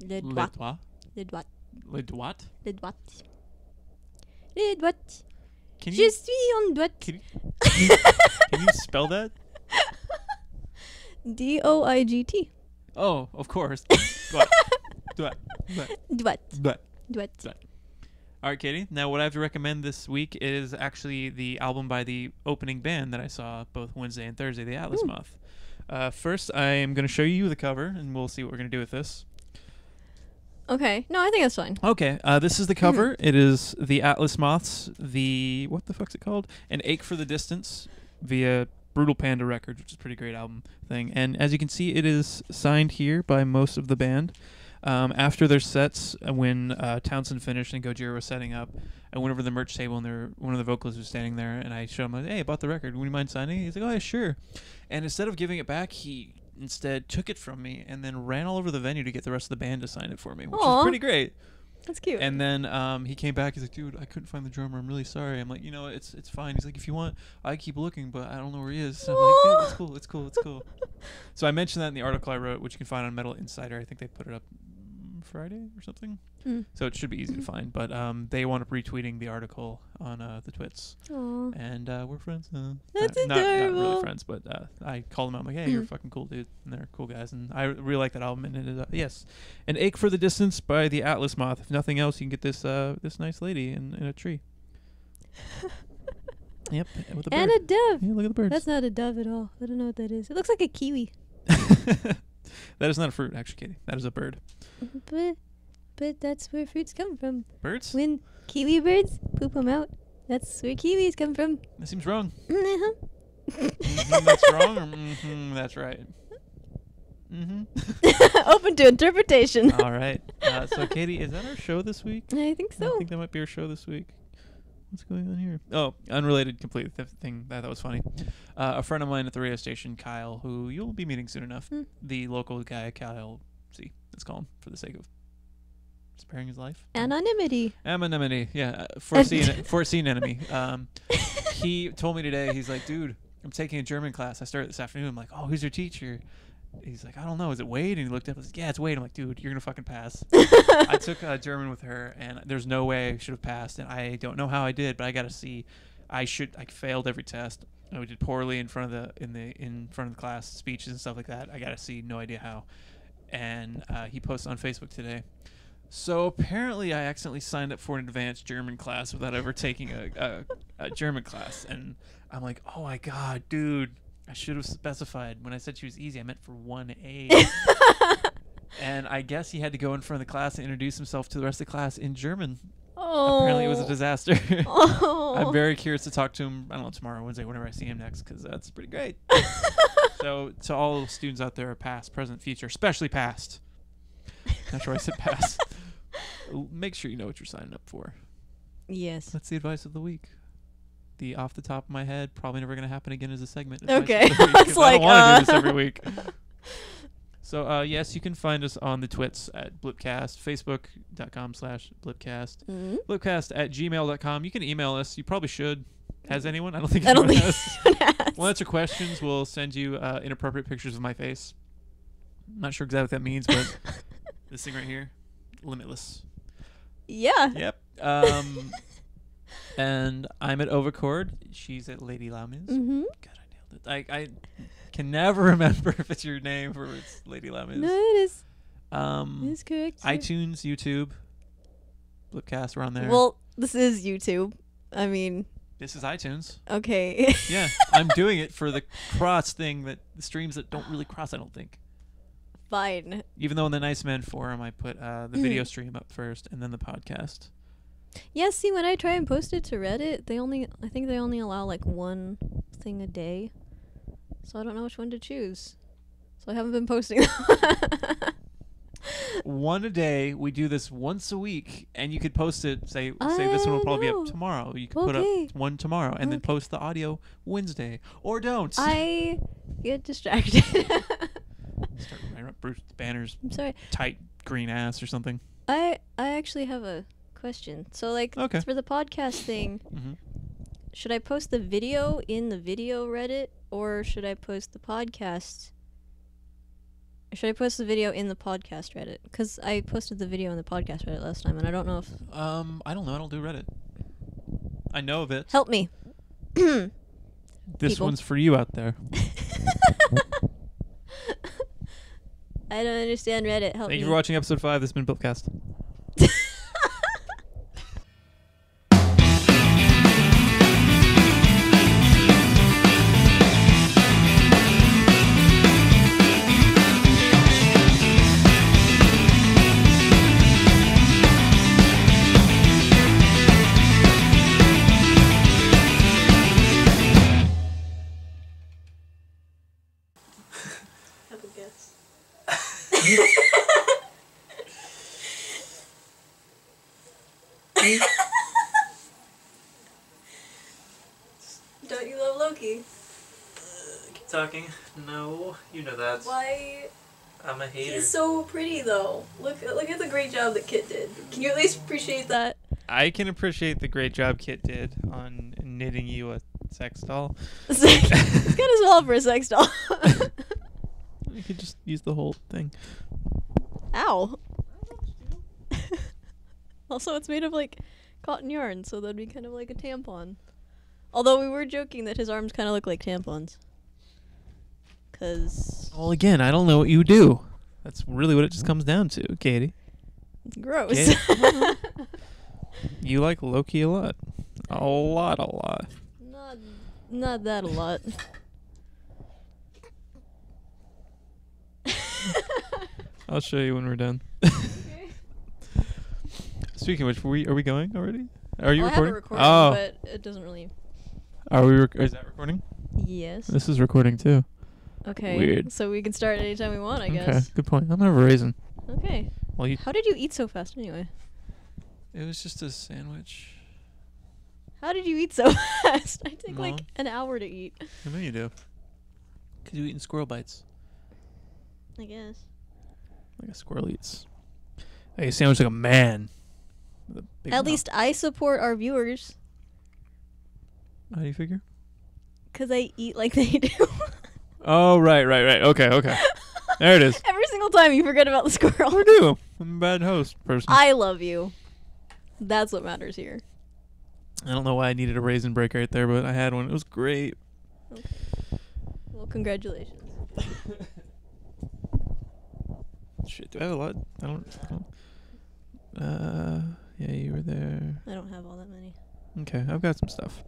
[SPEAKER 2] Le
[SPEAKER 1] Le
[SPEAKER 2] doigt.
[SPEAKER 1] doigt.
[SPEAKER 2] Le doigt.
[SPEAKER 1] Le doigt.
[SPEAKER 2] Le doigt. Le doigt.
[SPEAKER 1] Can
[SPEAKER 2] Je
[SPEAKER 1] you,
[SPEAKER 2] suis en doigt.
[SPEAKER 1] can you spell that?
[SPEAKER 2] D-O-I-G-T.
[SPEAKER 1] Oh, of course. Doigt. Doigt. Doigt.
[SPEAKER 2] Doigt.
[SPEAKER 1] Doigt.
[SPEAKER 2] Doigt.
[SPEAKER 1] Doigt. All right, Katie. Now, what I have to recommend this week is actually the album by the opening band that I saw both Wednesday and Thursday, the Atlas Moth. First, I am going to show you the cover, and we'll see what we're going to do with this.
[SPEAKER 2] Okay. No, I think that's fine.
[SPEAKER 1] Okay. This is the cover. It is the Atlas Moths. What the fuck's it called? An Ache for the Distance via Brutal Panda Records, which is a pretty great album thing. And as you can see, it is signed here by most of the band. After their sets, when Townsend finished and Gojira was setting up, I went over to the merch table and one of the vocalists was standing there, and I showed him, like, hey, I bought the record. Would you mind signing it? He's like, oh, yeah, sure. And instead of giving it back, he instead took it from me and then ran all over the venue to get the rest of the band to sign it for me, which is pretty great.
[SPEAKER 2] That's cute.
[SPEAKER 1] And then he came back. He's like, dude, I couldn't find the drummer. I'm really sorry. I'm like, you know, it's fine. He's like, if you want, I keep looking, but I don't know where he is. So I'm like, dude, it's cool. So I mentioned that in the article I wrote, which you can find on Metal Insider. I think they put it up Friday or something. So it should be easy to find. But they wound up retweeting the article on the twits.
[SPEAKER 2] Aww.
[SPEAKER 1] And we're friends.
[SPEAKER 2] That's
[SPEAKER 1] not
[SPEAKER 2] adorable.
[SPEAKER 1] really friends, but I called them out. I'm like, hey, you're a fucking cool dude. And they're cool guys. And I really like that album. And it is, yes, An Ache for the Distance by the Atlas Moth. If nothing else, you can get this nice lady in a tree. Yep. With a bird.
[SPEAKER 2] And a dove.
[SPEAKER 1] Yeah, look at the birds.
[SPEAKER 2] That's not a dove at all. I don't know what that is. It looks like a kiwi.
[SPEAKER 1] That is not a fruit, actually, Katie. That is a bird.
[SPEAKER 2] But that's where fruits come from.
[SPEAKER 1] Birds?
[SPEAKER 2] When kiwi birds poop them out, that's where kiwis come from.
[SPEAKER 1] That seems wrong.
[SPEAKER 2] Uh-huh.
[SPEAKER 1] That's wrong, or that's right?
[SPEAKER 2] Open to interpretation.
[SPEAKER 1] All right. So, Katie, is that our show this week?
[SPEAKER 2] I think so.
[SPEAKER 1] I think that might be our show this week. What's going on here? Oh, unrelated completely thing that was funny. A friend of mine at the radio station, Kyle, who you'll be meeting soon enough, the local guy, Kyle C, let's call him for the sake of sparing his life.
[SPEAKER 2] Anonymity,
[SPEAKER 1] yeah. Foreseen enemy. He told me today, he's like, dude, I'm taking a German class. I started this afternoon. I'm like, oh, who's your teacher? He's like, I don't know. Is it Wade? And he looked up and was like, yeah, it's Wade. I'm like, dude, you're going to fucking pass. I took German with her, and there's no way I should have passed. And I don't know how I did, but I got to see. I failed every test. I did poorly in front of the class, speeches and stuff like that. I got to see, no idea how. And he posted on Facebook today. So apparently I accidentally signed up for an advanced German class without ever taking a German class. And I'm like, oh my God, dude. I should have specified. When I said she was easy, I meant for 1A. And I guess he had to go in front of the class and introduce himself to the rest of the class in German.
[SPEAKER 2] Oh.
[SPEAKER 1] Apparently it was a disaster.
[SPEAKER 2] Oh.
[SPEAKER 1] I'm very curious to talk to him, I don't know, tomorrow, Wednesday, whenever I see him next, because that's pretty great. So to all students out there, past, present, future, especially past. Not sure I said past. Make sure you know what you're signing up for.
[SPEAKER 2] Yes.
[SPEAKER 1] That's the advice of the week. The off the top of my head, probably never going to happen again as a segment.
[SPEAKER 2] Okay.
[SPEAKER 1] It's like, I don't want to do this every week. So, yes, you can find us on the twits at BLIPcast, facebook.com/BLIPcast, BLIPcast@gmail.com. You can email us. You probably should. Has anyone? I don't think anyone has. We'll answer questions. We'll send you inappropriate pictures of my face. I'm not sure exactly what that means, but this thing right here, limitless.
[SPEAKER 2] Yeah.
[SPEAKER 1] Yep. And I'm at Overcord. She's at Lady Laumes. God, I nailed it. I can never remember if it's your name or it's Lady Laumes.
[SPEAKER 2] No, it is.
[SPEAKER 1] It
[SPEAKER 2] is correct.
[SPEAKER 1] iTunes, YouTube, BLIPcast, we're on there.
[SPEAKER 2] Well, this is YouTube. I mean,
[SPEAKER 1] this is iTunes.
[SPEAKER 2] Okay.
[SPEAKER 1] Yeah, I'm doing it for the cross thing, the streams that don't really cross, I don't think.
[SPEAKER 2] Fine.
[SPEAKER 1] Even though in the Nice Men forum, I put the video stream up first and then the podcast.
[SPEAKER 2] Yeah, see, when I try and post it to Reddit, I think they only allow like one thing a day. So I don't know which one to choose. So I haven't been posting.
[SPEAKER 1] One a day. We do this once a week, and you could post it. Say this one will probably be up tomorrow. You could put up one tomorrow, and then post the audio Wednesday, or don't.
[SPEAKER 2] I get distracted.
[SPEAKER 1] Start writing up Bruce Banner's
[SPEAKER 2] I'm sorry.
[SPEAKER 1] tight green ass or something.
[SPEAKER 2] I actually have a question. So like for the podcast thing, should I post the video in the video Reddit, or should I post the podcast? Should I post the video in the podcast Reddit? Because I posted the video in the podcast Reddit last time, and I don't know if...
[SPEAKER 1] I don't know. I don't do Reddit. I know of it.
[SPEAKER 2] Help me.
[SPEAKER 1] This one's for you out there.
[SPEAKER 2] I don't understand Reddit. Help me.
[SPEAKER 1] Thank you for watching episode 5. This has been BLIPcast.
[SPEAKER 2] gets. Don't you love Loki?
[SPEAKER 1] Keep talking. No, you know that.
[SPEAKER 2] Why?
[SPEAKER 1] I'm a hater.
[SPEAKER 2] He's so pretty though. Look at the great job that Kit did. Can you at least appreciate that?
[SPEAKER 1] I can appreciate the great job Kit did on knitting you a sex doll.
[SPEAKER 2] It's good as well for a sex doll.
[SPEAKER 1] You could just use the whole thing.
[SPEAKER 2] Ow. Also, it's made of like cotton yarn, so that'd be kind of like a tampon. Although we were joking that his arms kind of look like tampons. Cause
[SPEAKER 1] Well, again, I don't know what you do. That's really what it just comes down to, Katie.
[SPEAKER 2] it's gross.
[SPEAKER 1] Katie. You like Loki a lot. A lot.
[SPEAKER 2] Not that a lot.
[SPEAKER 1] I'll show you when we're done.
[SPEAKER 2] Okay.
[SPEAKER 1] Speaking of which, are we going already? Are you
[SPEAKER 2] I
[SPEAKER 1] recording?
[SPEAKER 2] have it recording,
[SPEAKER 1] Oh,
[SPEAKER 2] but it doesn't really.
[SPEAKER 1] are we? Is that recording?
[SPEAKER 2] Yes.
[SPEAKER 1] This is recording too.
[SPEAKER 2] Okay.
[SPEAKER 1] Weird.
[SPEAKER 2] So we can start anytime we want, I
[SPEAKER 1] Okay,
[SPEAKER 2] guess.
[SPEAKER 1] good point. I'm gonna have a raisin.
[SPEAKER 2] Okay.
[SPEAKER 1] Well,
[SPEAKER 2] How did you eat so fast anyway?
[SPEAKER 1] It was just a sandwich.
[SPEAKER 2] How did you eat so fast? I take like
[SPEAKER 1] Mom.
[SPEAKER 2] an hour to eat.
[SPEAKER 1] I know you do. Cause you eating squirrel bites.
[SPEAKER 2] I guess.
[SPEAKER 1] Like a squirrel eats. Like a sandwich like a man. With a big
[SPEAKER 2] At
[SPEAKER 1] mouth.
[SPEAKER 2] least I support our viewers.
[SPEAKER 1] How do you figure?
[SPEAKER 2] Because I eat like they do.
[SPEAKER 1] Oh, right. Okay. There it is.
[SPEAKER 2] Every single time you forget about the squirrel.
[SPEAKER 1] I do. I'm a bad host person.
[SPEAKER 2] I love you. That's what matters here.
[SPEAKER 1] I don't know why I needed a raisin break right there, but I had one. It was great.
[SPEAKER 2] Okay. Well, congratulations.
[SPEAKER 1] Shit, do I have a lot? I don't. Yeah, you were there.
[SPEAKER 2] I don't have all that many.
[SPEAKER 1] Okay, I've got some stuff.